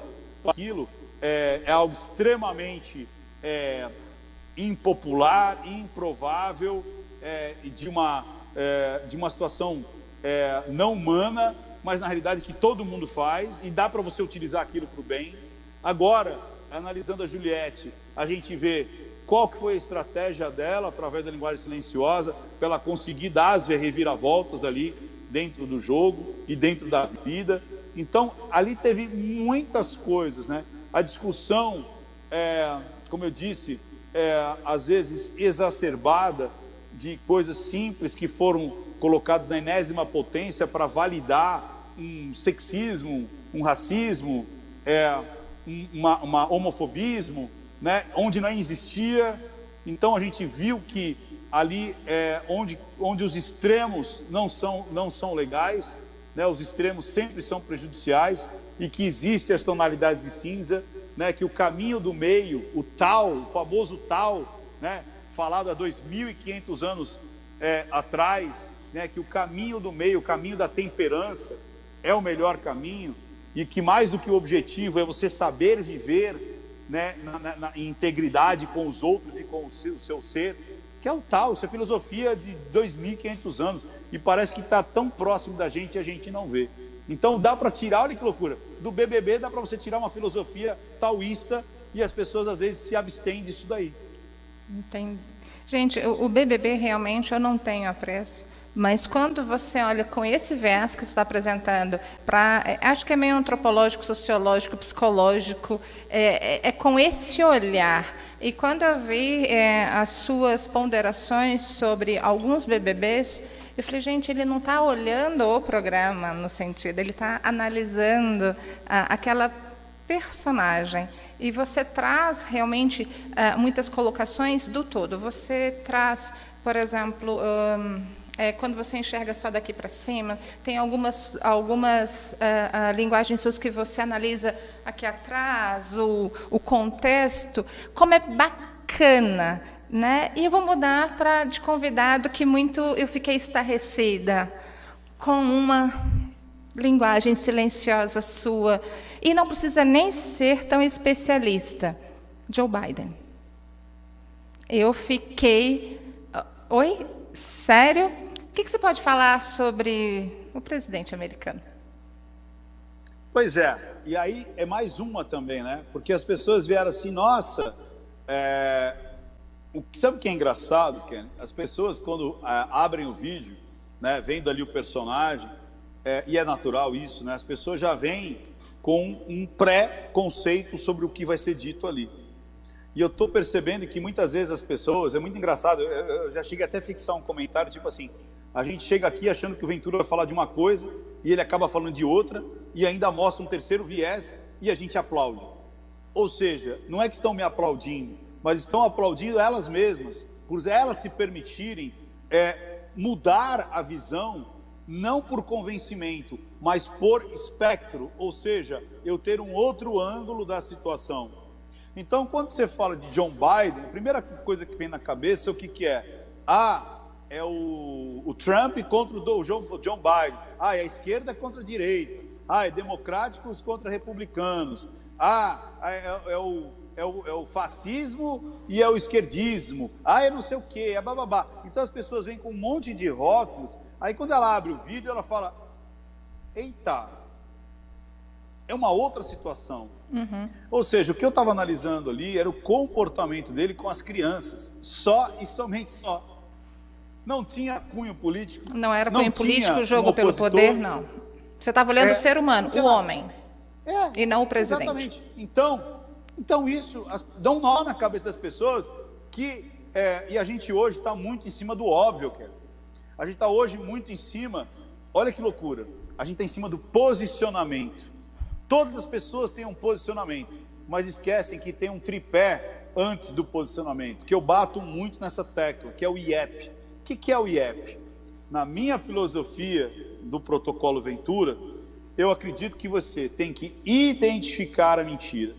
aquilo é algo extremamente impopular, improvável, de uma situação não humana, mas na realidade que todo mundo faz, e dá para você utilizar aquilo para o bem. Agora, analisando a Juliette, a gente vê qual que foi a estratégia dela, através da linguagem silenciosa, para ela conseguir dar as reviravoltas ali dentro do jogo e dentro da vida. Então, ali teve muitas coisas, né? A discussão, como eu disse, às vezes exacerbada, de coisas simples que foram colocadas na enésima potência para validar um sexismo, um racismo, uma homofobismo, né, onde não existia. Então a gente viu que ali onde os extremos não são legais, né, os extremos sempre são prejudiciais, e que existem as tonalidades de cinza, né, que o caminho do meio, o tal, o famoso tal, né, falado há 2.500 anos atrás, né, que o caminho do meio, o caminho da temperança é o melhor caminho, e que mais do que o objetivo é você saber viver, né, em integridade com os outros e com o seu ser, que é o tal, isso é filosofia de 2.500 anos, e parece que está tão próximo da gente e a gente não vê. Então dá para tirar, olha que loucura, do BBB dá para você tirar uma filosofia taoísta, e as pessoas às vezes se abstêm disso daí. Entendi. Gente, o BBB realmente eu não tenho apreço, mas quando você olha com esse viés que você está apresentando, acho que é meio antropológico, sociológico, psicológico, com esse olhar. E quando eu vi as suas ponderações sobre alguns BBBs, eu falei, gente, ele não está olhando o programa no sentido, ele está analisando aquela personagem. E você traz realmente muitas colocações do todo. Você traz, por exemplo, quando você enxerga só daqui para cima, tem algumas linguagens suas que você analisa aqui atrás, o contexto, como é bacana, né? E eu vou mudar para de convidado, que muito eu fiquei estarrecida com uma linguagem silenciosa sua. E não precisa nem ser tão especialista. Joe Biden. Eu fiquei... Oi? Sério? O que você pode falar sobre o presidente americano? Pois é. E aí é mais uma também, né? Porque as pessoas vieram assim, nossa... Sabe o que é engraçado, Ken? As pessoas, quando abrem o vídeo, né, vendo ali o personagem, e é natural isso, né? As pessoas já vêm com um pré-conceito sobre o que vai ser dito ali. E eu estou percebendo que muitas vezes as pessoas, é muito engraçado, eu já cheguei até a fixar um comentário, tipo assim, a gente chega aqui achando que o Ventura vai falar de uma coisa, e ele acaba falando de outra, e ainda mostra um terceiro viés, e a gente aplaude. Ou seja, não é que estão me aplaudindo, mas estão aplaudindo elas mesmas, por elas se permitirem mudar a visão, não por convencimento, mas por espectro, ou seja, eu ter um outro ângulo da situação. Então, quando você fala de John Biden, a primeira coisa que vem na cabeça é o que é? É o Trump contra o John Biden. É a esquerda contra a direita. É democráticos contra republicanos. É o fascismo e é o esquerdismo. É não sei o quê, é bababá. Então, as pessoas vêm com um monte de rótulos. Aí, quando ela abre o vídeo, ela fala... Eita, é uma outra situação. Uhum. Ou seja, o que eu estava analisando ali era o comportamento dele com as crianças. Só e somente só. Não tinha cunho político. Não era cunho político, jogo pelo poder, não. Você estava olhando o ser humano, o homem. E não o presidente. Exatamente. Então isso dá um nó na cabeça das pessoas que... e a gente hoje está muito em cima do óbvio, cara. A gente está hoje muito em cima, olha que loucura, a gente está em cima do posicionamento. Todas as pessoas têm um posicionamento, mas esquecem que tem um tripé antes do posicionamento, que eu bato muito nessa tecla, que é o IEP. O que é o IEP? Na minha filosofia do protocolo Ventura, eu acredito que você tem que identificar a mentira,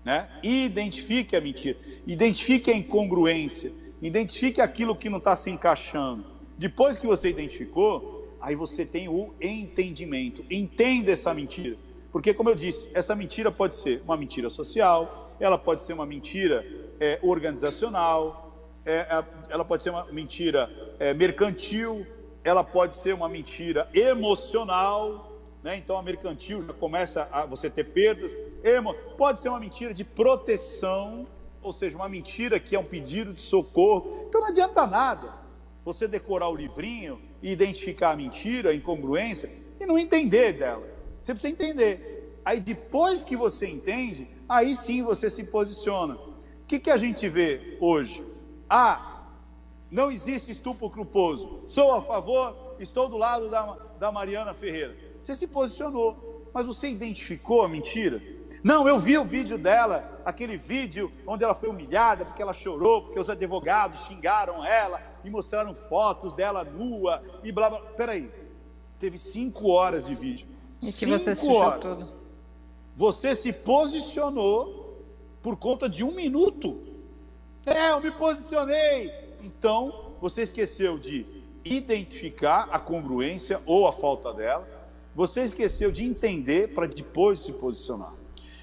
né? Identifique a mentira, identifique a incongruência, identifique aquilo que não está se encaixando. Depois que você identificou, aí você tem o entendimento, entenda essa mentira. Porque, como eu disse, essa mentira pode ser uma mentira social, ela pode ser uma mentira organizacional, ela pode ser uma mentira mercantil, ela pode ser uma mentira emocional, né? Então a mercantil já começa a você ter perdas, pode ser uma mentira de proteção, ou seja, uma mentira que é um pedido de socorro. Então não adianta nada você decorar o livrinho e identificar a mentira, a incongruência e não entender dela. Você precisa entender. Aí depois que você entende, aí sim você se posiciona. O que a gente vê hoje? Não existe estupro culposo. Sou a favor, estou do lado da Mariana Ferreira. Você se posicionou, mas você identificou a mentira? Não, eu vi o vídeo dela, aquele vídeo onde ela foi humilhada porque ela chorou, porque os advogados xingaram ela e mostraram fotos dela nua e blá blá. Peraí, teve 5 horas de vídeo. E que você assistiu tudo. Você se posicionou por conta de 1 minuto. Eu me posicionei. Então, você esqueceu de identificar a congruência ou a falta dela. Você esqueceu de entender para depois se posicionar.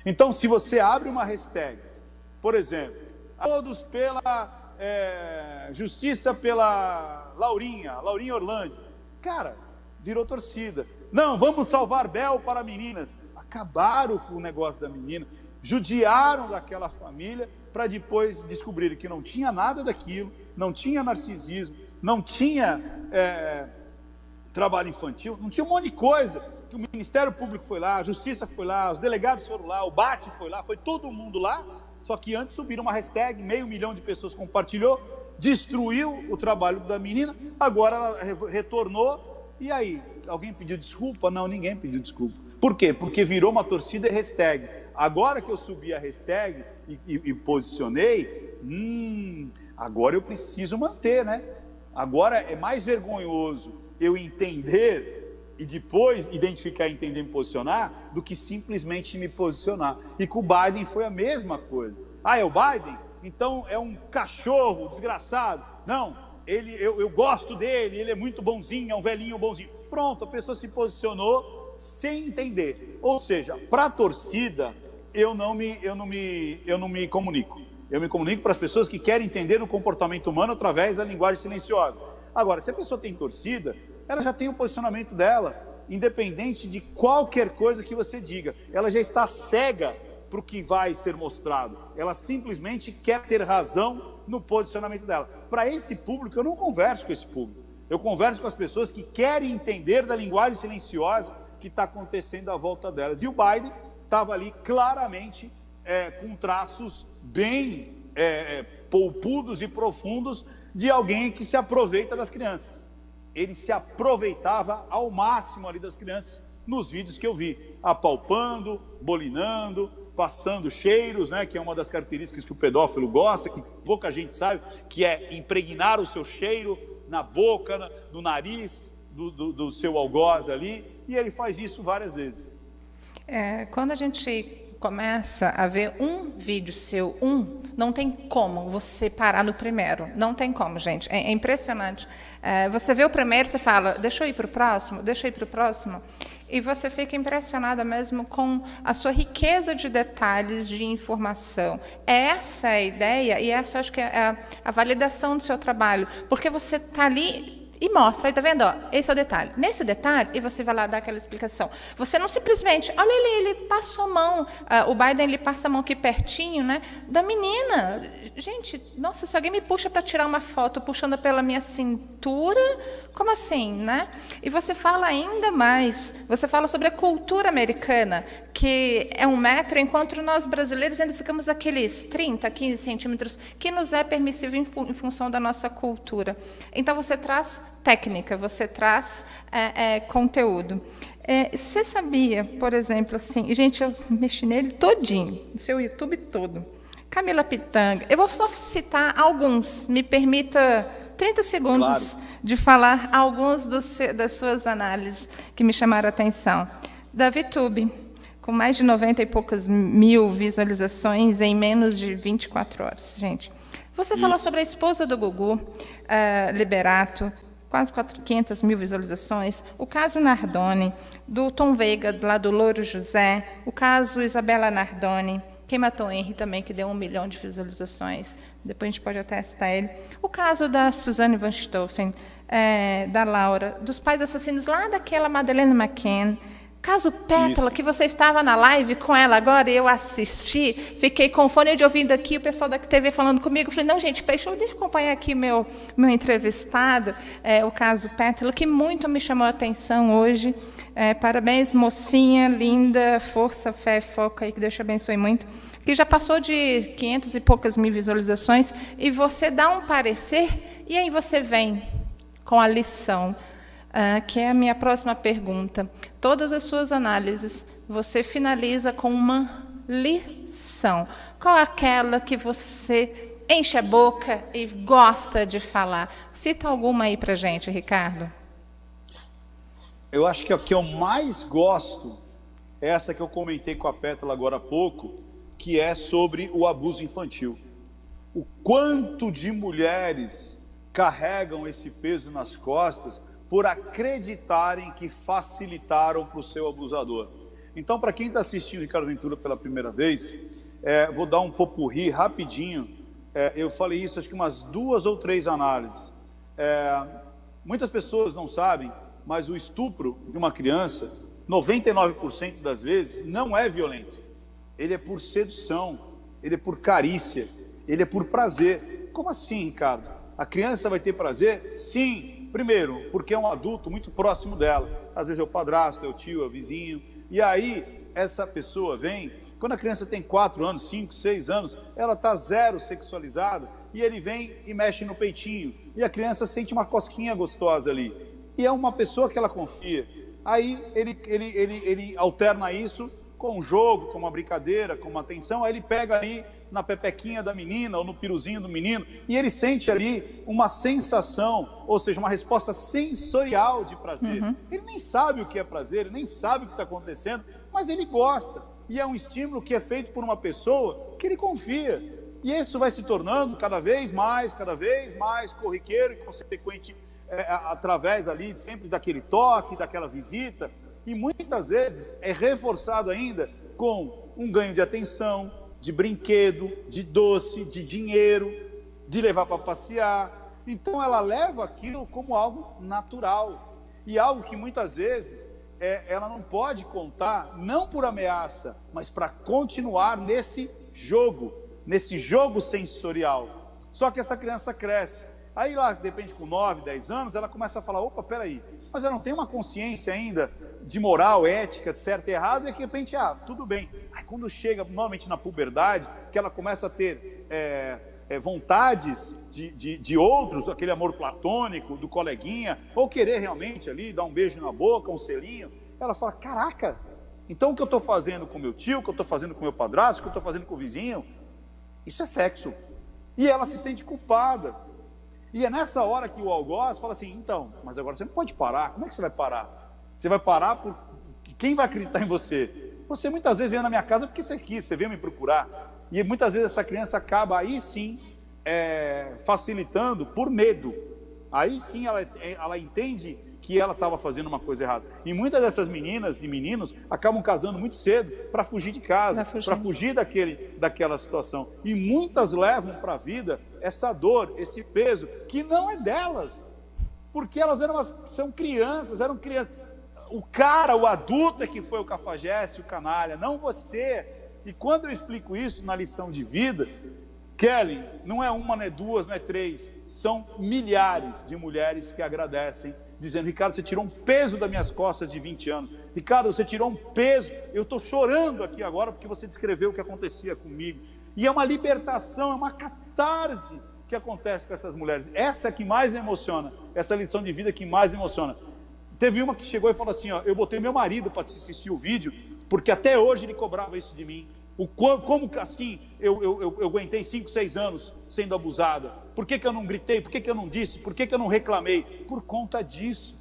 Então, se você abre uma hashtag, por exemplo, todos pela justiça pela Laurinha Orlando. Cara, virou torcida. Não, vamos salvar Bel para meninas. Acabaram com o negócio da menina, judiaram daquela família para depois descobrirem que não tinha nada daquilo, não tinha narcisismo, não tinha trabalho infantil, não tinha um monte de coisa, que o Ministério Público foi lá, a Justiça foi lá, os delegados foram lá, o BAT foi lá, foi todo mundo lá, só que antes subiram uma hashtag, 500 mil de pessoas compartilhou, destruiu o trabalho da menina, agora ela retornou, e aí? Alguém pediu desculpa? Não, ninguém pediu desculpa. Por quê? Porque virou uma torcida hashtag. Agora que eu subi a hashtag e posicionei, agora eu preciso manter, né? Agora é mais vergonhoso eu entender e depois identificar, entender e me posicionar do que simplesmente me posicionar. E com o Biden foi a mesma coisa. É o Biden? Então é um cachorro desgraçado. Não, eu gosto dele, ele é muito bonzinho, é um velhinho bonzinho. Pronto, a pessoa se posicionou sem entender. Ou seja, para a torcida, eu não me comunico. Eu me comunico para as pessoas que querem entender o comportamento humano através da linguagem silenciosa. Agora, se a pessoa tem torcida, ela já tem o posicionamento dela, independente de qualquer coisa que você diga. Ela já está cega para o que vai ser mostrado. Ela simplesmente quer ter razão no posicionamento dela. Para esse público, eu não converso com esse público. Eu converso com as pessoas que querem entender da linguagem silenciosa que está acontecendo à volta delas. E o Biden estava ali claramente com traços bem polpudos e profundos de alguém que se aproveita das crianças. Ele se aproveitava ao máximo ali das crianças nos vídeos que eu vi, apalpando, bolinando, passando cheiros, né, que é uma das características que o pedófilo gosta, que pouca gente sabe, que é impregnar o seu cheiro na boca, no nariz do seu algoz ali, e ele faz isso várias vezes. Quando a gente começa a ver um vídeo seu, não tem como você parar no primeiro. Não tem como, gente. É impressionante. Você vê o primeiro, você fala, deixa eu ir para o próximo, deixa eu ir para o próximo. E você fica impressionada mesmo com a sua riqueza de detalhes, de informação. Essa é a ideia e essa, acho que é a validação do seu trabalho. Porque você está ali e mostra, aí tá vendo? Ó, esse é o detalhe. Nesse detalhe, e você vai lá dar aquela explicação. Você não simplesmente, olha ele passou a mão, o Biden ele passa a mão aqui pertinho, né, da menina. Gente, nossa, se alguém me puxa para tirar uma foto puxando pela minha cintura, como assim, né? E você fala ainda mais, você fala sobre a cultura americana, que é 1 metro, enquanto nós brasileiros ainda ficamos aqueles 30, 15 centímetros, que nos é permissível em função da nossa cultura. Então você traz técnica, você traz conteúdo. Você sabia, por exemplo, assim, gente, eu mexi nele todinho, no seu YouTube todo. Camila Pitanga, eu vou só citar alguns, me permita 30 segundos Claro. de falar alguns das suas análises que me chamaram a atenção. Davi Tube, com mais de 90 e poucas mil visualizações em menos de 24 horas, gente. Você falou sobre a esposa do Gugu, Liberato, quase 500 mil visualizações, o caso Nardoni, do Tom Veiga, lá do Louro José, o caso Isabela Nardoni, Quem Matou Henry também, que deu 1 milhão de visualizações, depois a gente pode até citar ele, o caso da Suzane van Stoffen, da Laura, dos pais assassinos lá daquela Madeleine McCann, caso Pétala, que você estava na live com ela agora, eu assisti, fiquei com fone de ouvido aqui, o pessoal da TV falando comigo, falei, não, gente, deixa eu acompanhar aqui meu entrevistado, o caso Pétala, que muito me chamou a atenção hoje. Parabéns, mocinha, linda, força, fé, foca aí, que Deus te abençoe muito. Que já passou de 500 e poucas mil visualizações, e você dá um parecer, e aí você vem com a lição. Que é a minha próxima pergunta. Todas as suas análises, você finaliza com uma lição. Qual é aquela que você enche a boca e gosta de falar? Cita alguma aí para gente, Ricardo. Eu acho que a que eu mais gosto é essa que eu comentei com a Pétala agora há pouco, que é sobre o abuso infantil. O quanto de mulheres carregam esse peso nas costas por acreditarem que facilitaram para o seu abusador. Então, para quem está assistindo Ricardo Ventura pela primeira vez, vou dar um popurrí rapidinho. Eu falei isso, acho que umas 2 ou 3 análises. Muitas pessoas não sabem, mas o estupro de uma criança, 99% das vezes, não é violento. Ele é por sedução, ele é por carícia, ele é por prazer. Como assim, Ricardo? A criança vai ter prazer? Sim. Primeiro, porque é um adulto muito próximo dela. Às vezes é o padrasto, é o tio, é o vizinho. E aí, essa pessoa vem, quando a criança tem 4 anos, 5, 6 anos, ela está zero sexualizada, e ele vem e mexe no peitinho. E a criança sente uma cosquinha gostosa ali. E é uma pessoa que ela confia. Aí ele alterna isso com um jogo, com uma brincadeira, com uma atenção. Aí ele pega ali na pepequinha da menina ou no piruzinho do menino, e ele sente ali uma sensação, ou seja, uma resposta sensorial de prazer. Ele nem sabe o que é prazer, ele nem sabe o que está acontecendo, mas ele gosta. E é um estímulo que é feito por uma pessoa que ele confia. E isso vai se tornando cada vez mais corriqueiro e consequente através ali sempre daquele toque, daquela visita. E muitas vezes é reforçado ainda com um ganho de atenção, de brinquedo, de doce, de dinheiro, de levar para passear. Então ela leva aquilo como algo natural. E algo que muitas vezes ela não pode contar, não por ameaça, mas para continuar nesse jogo sensorial. Só que essa criança cresce. Aí lá, de repente, com 9, 10 anos, ela começa a falar, opa, peraí, mas ela não tem uma consciência ainda de moral, ética, de certo e errado, e de repente, tudo bem. Aí quando chega, normalmente na puberdade, que ela começa a ter vontades de outros, aquele amor platônico, do coleguinha, ou querer realmente ali, dar um beijo na boca, um selinho, ela fala, caraca, então o que eu estou fazendo com meu tio, o que eu estou fazendo com meu padrasto, o que eu estou fazendo com o vizinho, isso é sexo. E ela se sente culpada. E é nessa hora que o algoz fala assim, então, mas agora você não pode parar. Como é que você vai parar? Você vai parar por quem vai acreditar em você? Você muitas vezes vem na minha casa porque você quis, você veio me procurar. E muitas vezes essa criança acaba aí sim facilitando por medo. Aí sim ela entende que ela estava fazendo uma coisa errada. E muitas dessas meninas e meninos acabam casando muito cedo para fugir de casa, para fugir daquela situação. E muitas levam para a vida essa dor, esse peso, que não é delas. Porque elas são crianças, eram crianças. O adulto é que foi o cafajeste, o canalha, não você. E quando eu explico isso na lição de vida, Kelly, não é uma, não é 2, não é 3, são milhares de mulheres que agradecem, dizendo, Ricardo, você tirou um peso das minhas costas de 20 anos. Ricardo, você tirou um peso, eu estou chorando aqui agora porque você descreveu o que acontecia comigo. E é uma libertação, é uma catarse que que acontece com essas mulheres? Essa que mais emociona, essa lição de vida que mais emociona. Teve uma que chegou e falou assim, ó, eu botei meu marido para assistir o vídeo, porque até hoje ele cobrava isso de mim. Como assim eu aguentei 5, 6 anos sendo abusada? Por que eu não gritei? Por que eu não disse? Por que eu não reclamei? Por conta disso.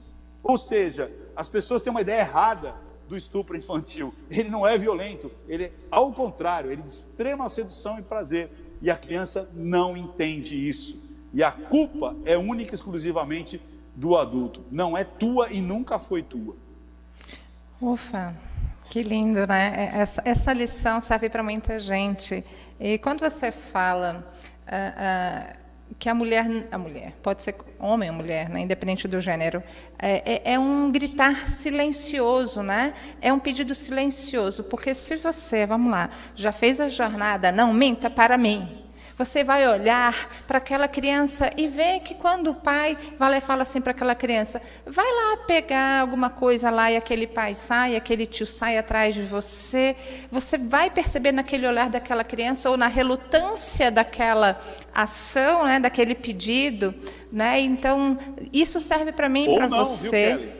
Ou seja, as pessoas têm uma ideia errada do estupro infantil. Ele não é violento, ele, ao contrário, ele é de extrema sedução e prazer. E a criança não entende isso. E a culpa é única e exclusivamente do adulto. Não é tua e nunca foi tua. Ufa, que lindo, né? Essa lição serve para muita gente. E quando você fala que a mulher, pode ser homem ou mulher, né, independente do gênero, é um gritar silencioso, né? É um pedido silencioso, porque se você, vamos lá, já fez a jornada, não minta para mim, você vai olhar para aquela criança e ver que quando o pai vai lá e fala assim para aquela criança, vai lá pegar alguma coisa lá e aquele pai sai, aquele tio sai atrás de você, você vai perceber naquele olhar daquela criança ou na relutância daquela ação, né, daquele pedido, né? Então, isso serve para mim e para você. Viu, Kelly?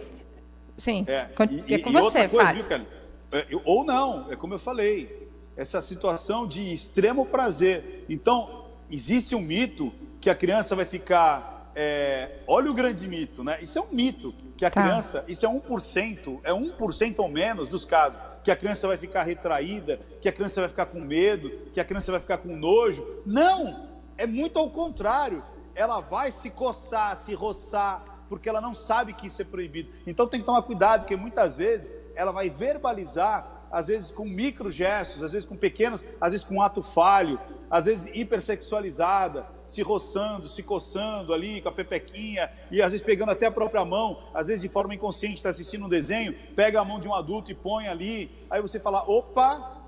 Sim, é com você, Fábio. Viu, Kelly? Ou não, é como eu falei. Essa situação de extremo prazer. Então, existe um mito que a criança vai ficar... olha o grande mito, né? Isso é um mito, que a criança... Isso é 1% ou menos dos casos, que a criança vai ficar retraída, que a criança vai ficar com medo, que a criança vai ficar com nojo. Não! É muito ao contrário. Ela vai se coçar, se roçar, porque ela não sabe que isso é proibido. Então tem que tomar cuidado, porque muitas vezes ela vai verbalizar, às vezes com microgestos, às vezes com pequenos, às vezes com um ato falho, às vezes hipersexualizada, se roçando, se coçando ali com a pepequinha, e às vezes pegando até a própria mão, às vezes de forma inconsciente, está assistindo um desenho, pega a mão de um adulto e põe ali, aí você fala, opa,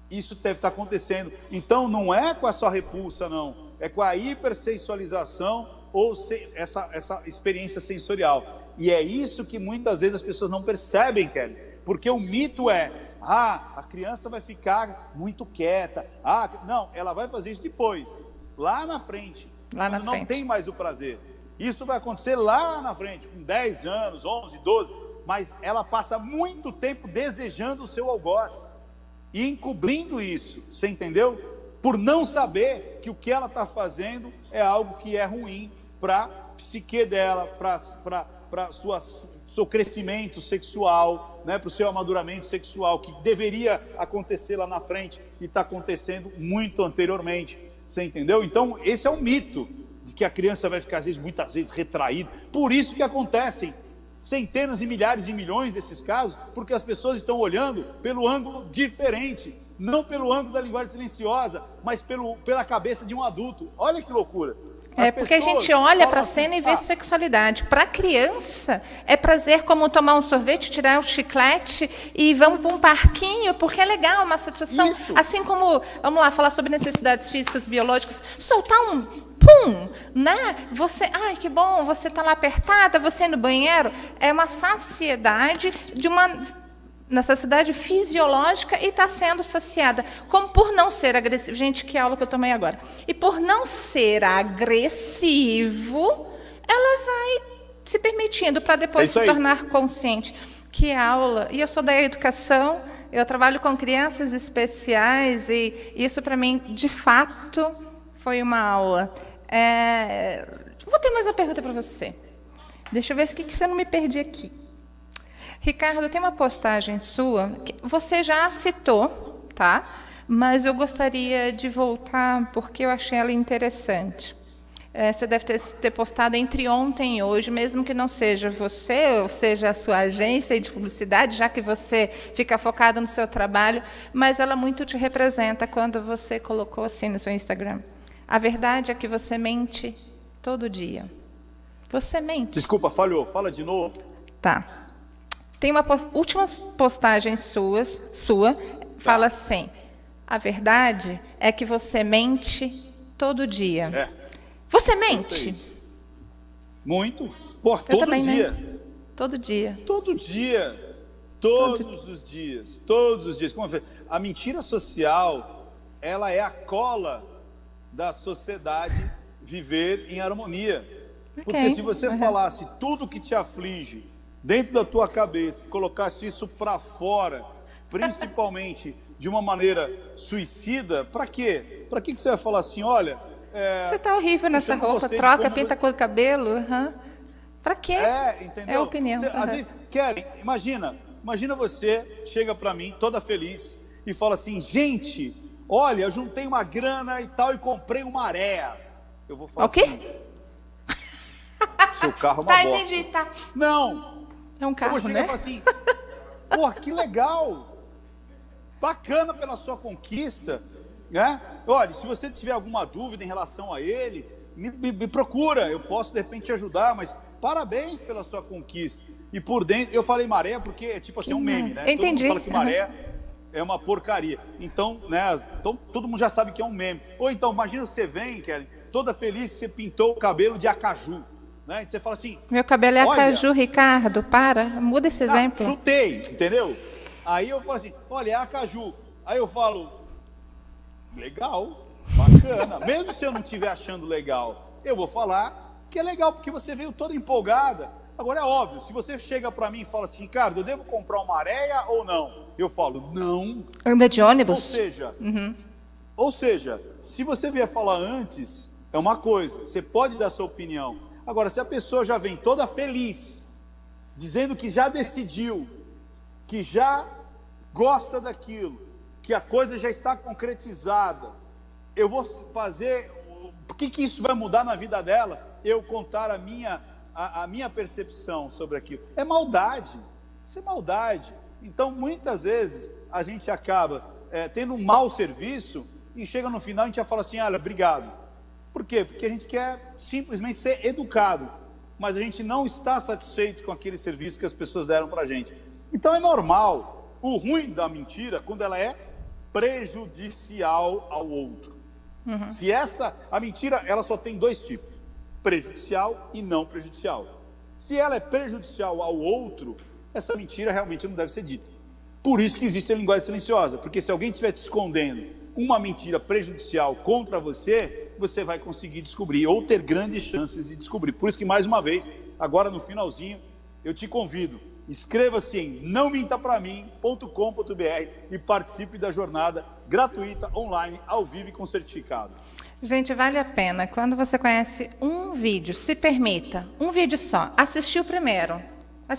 isso deve estar acontecendo. Então não é com a sua repulsa, não, é com a hipersexualização ou essa experiência sensorial. E é isso que muitas vezes as pessoas não percebem, Kelly, porque o mito é, a criança vai ficar muito quieta. Não, ela vai fazer isso depois, lá na frente. Não tem mais o prazer. Isso vai acontecer lá na frente, com 10 anos, 11, 12, mas ela passa muito tempo desejando o seu algoz e encobrindo isso, você entendeu? Por não saber que o que ela está fazendo é algo que é ruim para a psique dela, para seu crescimento sexual, né, para o seu amaduramento sexual, que deveria acontecer lá na frente e está acontecendo muito anteriormente, você entendeu? Então, esse é um mito, de que a criança vai ficar, muitas vezes, retraída. Por isso que acontecem centenas e milhares e milhões desses casos, porque as pessoas estão olhando pelo ângulo diferente, não pelo ângulo da linguagem silenciosa, mas pela cabeça de um adulto. Olha que loucura. Porque a gente olha para a cena e vê sexualidade. Para a criança, é prazer como tomar um sorvete, tirar um chiclete e vamos para um parquinho, porque é legal, uma situação. Isso. Assim como, vamos lá, falar sobre necessidades físicas, biológicas, soltar um pum, né? Ai, que bom, você está lá apertada, você no banheiro. É uma saciedade de uma necessidade fisiológica e está sendo saciada. Como por não ser agressivo. Gente, que aula que eu tomei agora. E por não ser agressivo, ela vai se permitindo para depois se tornar consciente. Que aula! E eu sou da educação, eu trabalho com crianças especiais e isso para mim, de fato, foi uma aula. Vou ter mais uma pergunta para você. Deixa eu ver se você não me perdi aqui. Ricardo, tem uma postagem sua, que você já citou, tá? Mas eu gostaria de voltar, porque eu achei ela interessante. Você deve ter postado entre ontem e hoje, mesmo que não seja você, ou seja a sua agência de publicidade, já que você fica focado no seu trabalho, mas ela muito te representa quando você colocou assim no seu Instagram. A verdade é que você mente todo dia. Você mente. Desculpa, falhou. Fala de novo. Tá. Tem uma última postagem sua, fala assim, a verdade é que você mente todo dia. Você mente? Muito. Pô, todo dia. Né? Todo dia. Todo dia. Todos os dias. Todos os dias. Como eu falei, a mentira social, ela é a cola da sociedade viver em harmonia. Ok. Porque se você falasse tudo que te aflige dentro da tua cabeça, colocasse isso para fora, principalmente de uma maneira suicida, para quê? Para que você vai falar assim, olha... você tá horrível nessa roupa, troca, pinta a cor do cabelo. Para quê? Entendeu? É a opinião. Às vezes querem, imagina você chega para mim toda feliz e fala assim, gente, olha, eu juntei uma grana e tal e comprei uma Maré. Eu vou falar o quê? assim, seu carro é uma bosta. Entendi, tá. Não. É um carro, eu vou chegar e falar assim, porra, que legal. Bacana pela sua conquista, né? Olha, se você tiver alguma dúvida em relação a ele, me procura, eu posso de repente te ajudar, mas parabéns pela sua conquista. E por dentro, eu falei Maré porque é tipo assim, é um meme, né? Entendi. Todo mundo fala que Maré é uma porcaria. Então, né, todo mundo já sabe que é um meme. Ou então, imagina você vem, Kelly, toda feliz que você pintou o cabelo de acaju, né? E você fala assim... Meu cabelo é acaju, Ricardo, muda esse exemplo. Chutei, entendeu? Aí eu falo assim, olha, é acaju. Aí eu falo, legal, bacana. Mesmo se eu não estiver achando legal, eu vou falar que é legal, porque você veio toda empolgada. Agora é óbvio, se você chega pra mim e fala assim, Ricardo, eu devo comprar uma areia ou não? Eu falo, não. Anda de ônibus? Ou seja, se você vier falar antes, é uma coisa, você pode dar sua opinião. Agora, se a pessoa já vem toda feliz, dizendo que já decidiu, que já gosta daquilo, que a coisa já está concretizada, eu vou fazer... O que isso vai mudar na vida dela? Eu contar a minha percepção sobre aquilo. É maldade. Isso é maldade. Então, muitas vezes, a gente acaba tendo um mau serviço e chega no final e a gente já fala assim, olha, obrigado. Por quê? Porque a gente quer simplesmente ser educado, mas a gente não está satisfeito com aquele serviço que as pessoas deram para a gente. Então é normal. O ruim da mentira, quando ela é prejudicial ao outro. Se a mentira, ela só tem dois tipos, prejudicial e não prejudicial. Se ela é prejudicial ao outro, essa mentira realmente não deve ser dita. Por isso que existe a linguagem silenciosa, porque se alguém estiver te escondendo uma mentira prejudicial contra você, você vai conseguir descobrir, ou ter grandes chances de descobrir. Por isso que, mais uma vez, agora no finalzinho, eu te convido, inscreva-se em nãomentapramim.com.br e participe da jornada gratuita, online, ao vivo e com certificado. Gente, vale a pena. Quando você conhece um vídeo, se permita, um vídeo só, assistir o primeiro a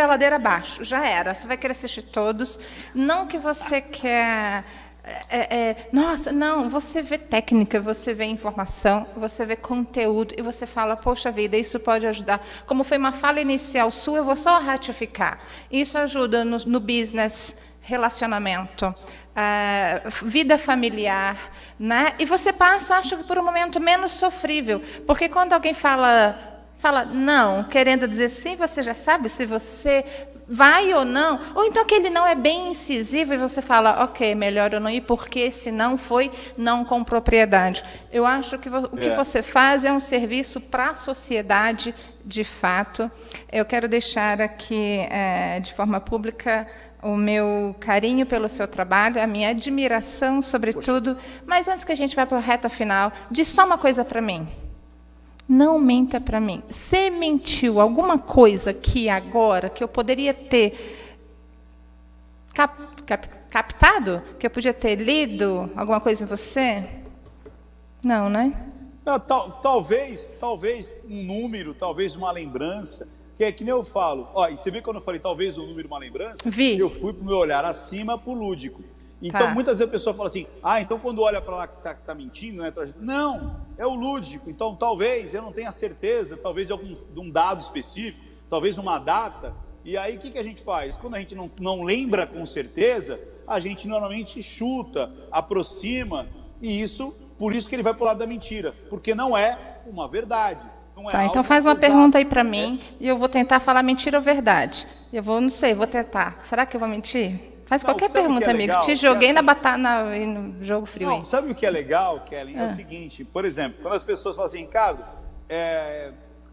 ladeira abaixo, já era. Você vai querer assistir todos. Não que você quer... nossa, não, você vê técnica, você vê informação, você vê conteúdo e você fala, poxa vida, isso pode ajudar. Como foi uma fala inicial sua, eu vou só ratificar. Isso ajuda no business, relacionamento, vida familiar, né? E você passa, acho que por um momento menos sofrível, porque quando alguém fala não, querendo dizer sim, você já sabe se você vai ou não, ou então que ele não é bem incisivo e você fala, ok, melhor eu não ir, porque se não foi não com propriedade. Eu acho que o que você faz é um serviço para a sociedade, de fato. Eu quero deixar aqui, de forma pública, o meu carinho pelo seu trabalho, a minha admiração, sobretudo. Mas antes que a gente vá para a reta final, diz só uma coisa para mim. Não menta para mim. Você mentiu alguma coisa que agora, que eu poderia ter captado? Que eu podia ter lido alguma coisa em você? Não, né? Talvez um número, talvez uma lembrança, que é que nem eu falo. Ó, e você viu quando eu falei talvez um número, uma lembrança? Vi. Eu fui para o meu olhar acima, para o lúdico. Então, muitas vezes a pessoa fala assim, então quando olha para lá que tá mentindo, né? Não, é o lúdico. Então, talvez, eu não tenha certeza, talvez de um dado específico, talvez uma data. E aí, o que a gente faz? Quando a gente não lembra com certeza, a gente normalmente chuta, aproxima, e por isso que ele vai para o lado da mentira, porque não é uma verdade. Não é então faz uma pergunta aí para mim, e eu vou tentar falar mentira ou verdade. Não sei, vou tentar. Será que eu vou mentir? Faz qualquer pergunta, amigo. Te joguei na no jogo frio. Não, sabe o que é legal, Kelly? É o seguinte, por exemplo, quando as pessoas falam assim, Ricardo,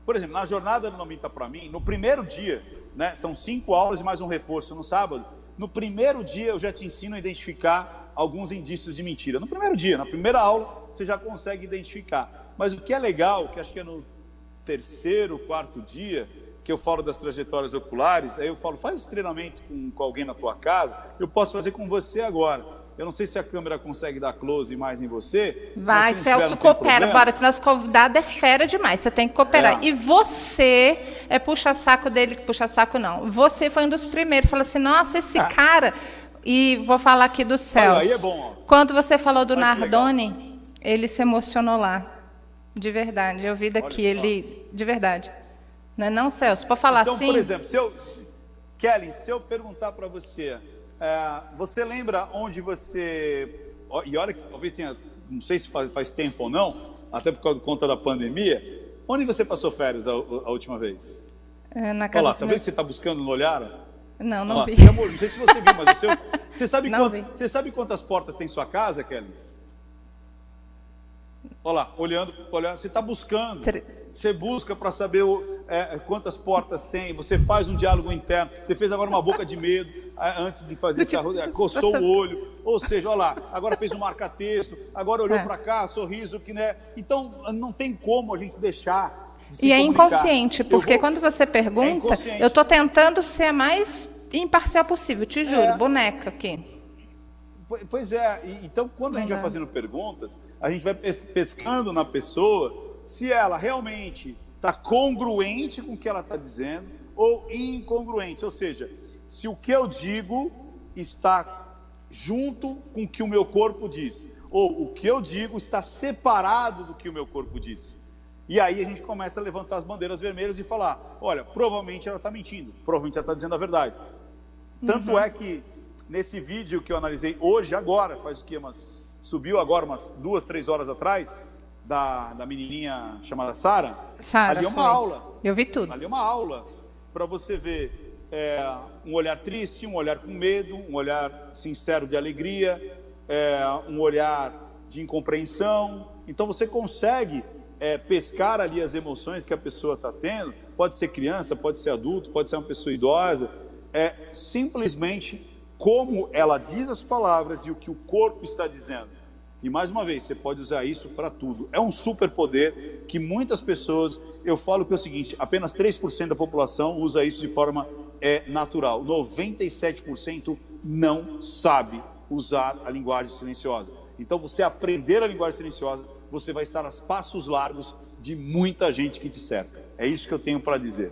por exemplo, na jornada do Não Minta Pra Mim, no primeiro dia, né, são 5 aulas e mais um reforço no sábado, no primeiro dia eu já te ensino a identificar alguns indícios de mentira. No primeiro dia, na primeira aula, você já consegue identificar. Mas o que é legal, que acho que é no terceiro, quarto dia, que eu falo das trajetórias oculares, aí eu falo, faz esse treinamento com alguém na tua casa, eu posso fazer com você agora. Eu não sei se a câmera consegue dar close mais em você. Vai, Celso, coopera. Bora, que nosso convidado é fera demais. Você tem que cooperar. E você é puxa-saco dele, puxa-saco não. Você foi um dos primeiros. Fala assim, nossa, esse cara... E vou falar aqui do Celso. Aí é bom, ó. Quando você falou do Nardoni, ele se emocionou lá. De verdade. Eu vi daqui, ele... De verdade. Não é não, Celso? Pode falar então, assim? Por exemplo, Kelly, se eu perguntar para você... você lembra onde você... E olha que talvez tenha... Não sei se faz tempo ou não, até por conta da pandemia. Onde você passou férias a última vez? Na casa Olha lá, tá vendo que você está buscando no olhar? Não, não vi. Amor, não sei se você viu, mas você sabe quantas portas tem sua casa, Kelly? Olha lá, olhando, você está buscando. Você busca para saber quantas portas tem, você faz um diálogo interno, você fez agora uma boca de medo antes de fazer esse arroz, coçou o olho, ou seja, olha lá, agora fez um marca-texto, agora olhou para cá, sorriso, que né? Então não tem como a gente deixar de se E é comunicar. inconsciente, porque quando você pergunta, eu estou tentando ser a mais imparcial possível, te juro, boneca aqui. Pois é, então quando a gente vai fazendo perguntas, a gente vai pescando na pessoa se ela realmente está congruente com o que ela está dizendo ou incongruente, ou seja, se o que eu digo está junto com o que o meu corpo diz, ou o que eu digo está separado do que o meu corpo disse. E aí a gente começa a levantar as bandeiras vermelhas e falar, olha, provavelmente ela está mentindo, provavelmente ela está dizendo a verdade. Tanto é que nesse vídeo que eu analisei hoje, agora, faz o quê? Subiu agora umas 2, 3 horas atrás, da menininha chamada Sara, ali é uma aula. Eu vi tudo. Ali é uma aula para você ver um olhar triste, um olhar com medo, um olhar sincero de alegria, um olhar de incompreensão. Então você consegue pescar ali as emoções que a pessoa está tendo, pode ser criança, pode ser adulto, pode ser uma pessoa idosa, simplesmente como ela diz as palavras e o que o corpo está dizendo. E mais uma vez, você pode usar isso para tudo. É um superpoder que muitas pessoas, eu falo que é o seguinte, apenas 3% da população usa isso de forma natural. 97% não sabe usar a linguagem silenciosa. Então você aprender a linguagem silenciosa, você vai estar a passos largos de muita gente que te cerca. É isso que eu tenho para dizer.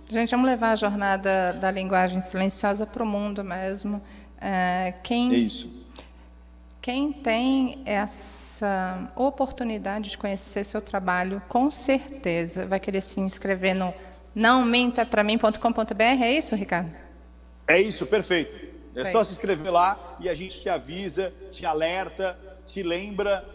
Gente, vamos levar a jornada da linguagem silenciosa para o mundo mesmo. É isso. Quem tem essa oportunidade de conhecer seu trabalho, com certeza vai querer se inscrever no naomentapramim.com.br. É isso, Ricardo? É isso, perfeito. É só se inscrever lá e a gente te avisa, te alerta, te lembra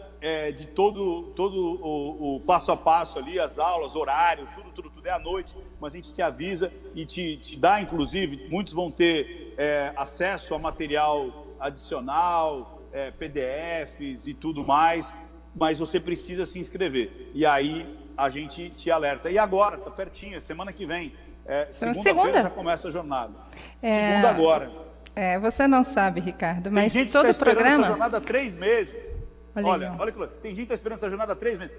de todo o passo a passo ali, as aulas, horário, tudo é à noite, mas a gente te avisa e te dá, inclusive, muitos vão ter acesso a material adicional, PDFs e tudo mais, mas você precisa se inscrever. E aí a gente te alerta. E agora, tá pertinho, semana que vem. Segunda-feira já começa a jornada. Segunda agora. Você não sabe, Ricardo, mas tem gente todo que está esperando programa... essa jornada há 3 meses. Olha que louco. Tem gente que está esperando essa jornada há 3 meses.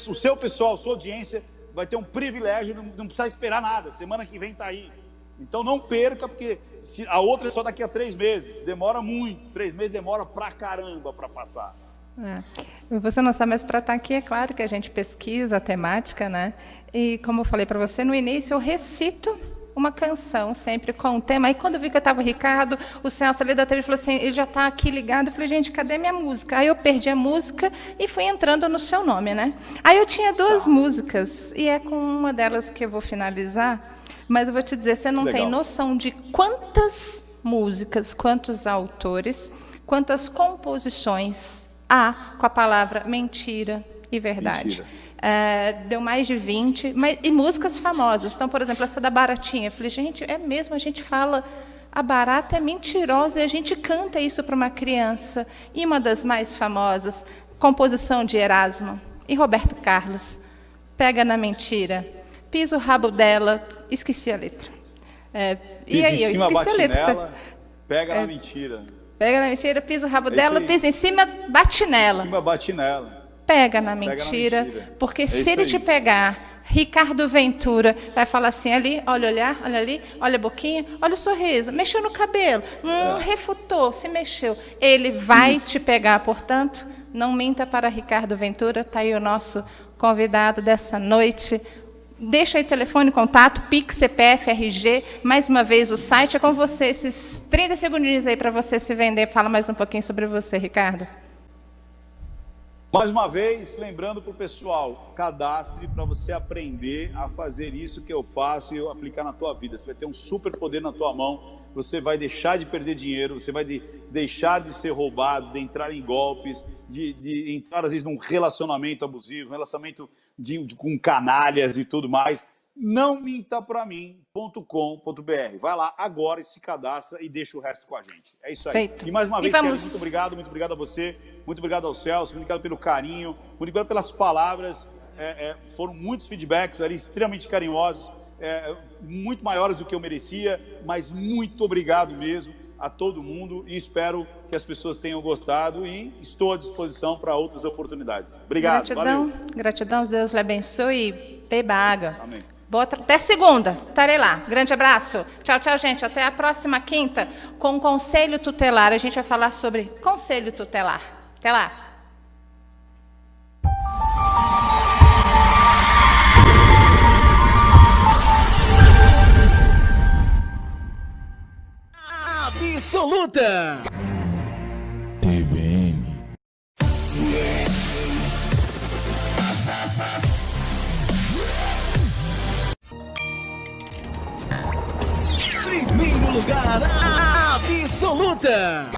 O seu pessoal, a sua audiência, vai ter um privilégio, não precisa esperar nada. Semana que vem está aí. Então não perca, porque a outra é só daqui a 3 meses. Demora muito. 3 meses demora pra caramba para passar. Você não sabe, mas para estar aqui, é claro que a gente pesquisa a temática, né? E como eu falei para você no início, eu recito uma canção sempre com o tema. Aí quando eu vi que eu estava o Ricardo, o Celso ali da TV falou assim, ele já está aqui ligado. Eu falei, gente, cadê minha música? Aí eu perdi a música e fui entrando no seu nome, né? Aí eu tinha 2 músicas, e é com uma delas que eu vou finalizar. Mas eu vou te dizer, você não tem noção de quantas músicas, quantos autores, quantas composições há com a palavra mentira e verdade. Deu mais de 20, e músicas famosas. Então, por exemplo, essa da Baratinha. Eu falei, gente, é mesmo, a gente fala, a barata é mentirosa, e a gente canta isso para uma criança. E uma das mais famosas, composição de Erasmo e Roberto Carlos, Pega na Mentira. Pisa o rabo dela, esqueci a letra. E aí, eu esqueci a letra. Pega na mentira. Pega na mentira, pisa o rabo dela, pisa em cima, bate nela. Em cima, bate nela. pega na mentira, porque se ele te pegar, Ricardo Ventura vai falar assim, ali, olha o olhar, olha ali, olha a boquinha, olha o sorriso, mexeu no cabelo, refutou, se mexeu. Ele vai te pegar, portanto, não minta para Ricardo Ventura, está aí o nosso convidado dessa noite. Deixa aí telefone, contato, Pix, CPF, RG, mais uma vez o site é com você, esses 30 segundinhos aí para você se vender. Fala mais um pouquinho sobre você, Ricardo. Mais uma vez, lembrando para o pessoal, cadastre para você aprender a fazer isso que eu faço e eu aplicar na tua vida. Você vai ter um super poder na tua mão, você vai deixar de perder dinheiro, você vai deixar de ser roubado, de entrar em golpes, de entrar às vezes num relacionamento abusivo, um relacionamento com canalhas e tudo mais. Não minta para mim.com.br. Vai lá agora e se cadastra e deixa o resto com a gente. É isso aí. Feito. E mais uma vez, muito obrigado a você, muito obrigado ao Celso, muito obrigado pelo carinho, muito obrigado pelas palavras. Foram muitos feedbacks ali extremamente carinhosos, muito maiores do que eu merecia, mas muito obrigado mesmo a todo mundo e espero que as pessoas tenham gostado e estou à disposição para outras oportunidades. Obrigado. Gratidão, valeu. Gratidão, Deus lhe abençoe e beba água. Amém. Até segunda, estarei lá. Grande abraço. Tchau, tchau, gente. Até a próxima quinta com o Conselho Tutelar. A gente vai falar sobre Conselho Tutelar. Até lá. Absoluta. TVN. Primeiro lugar, Absoluta.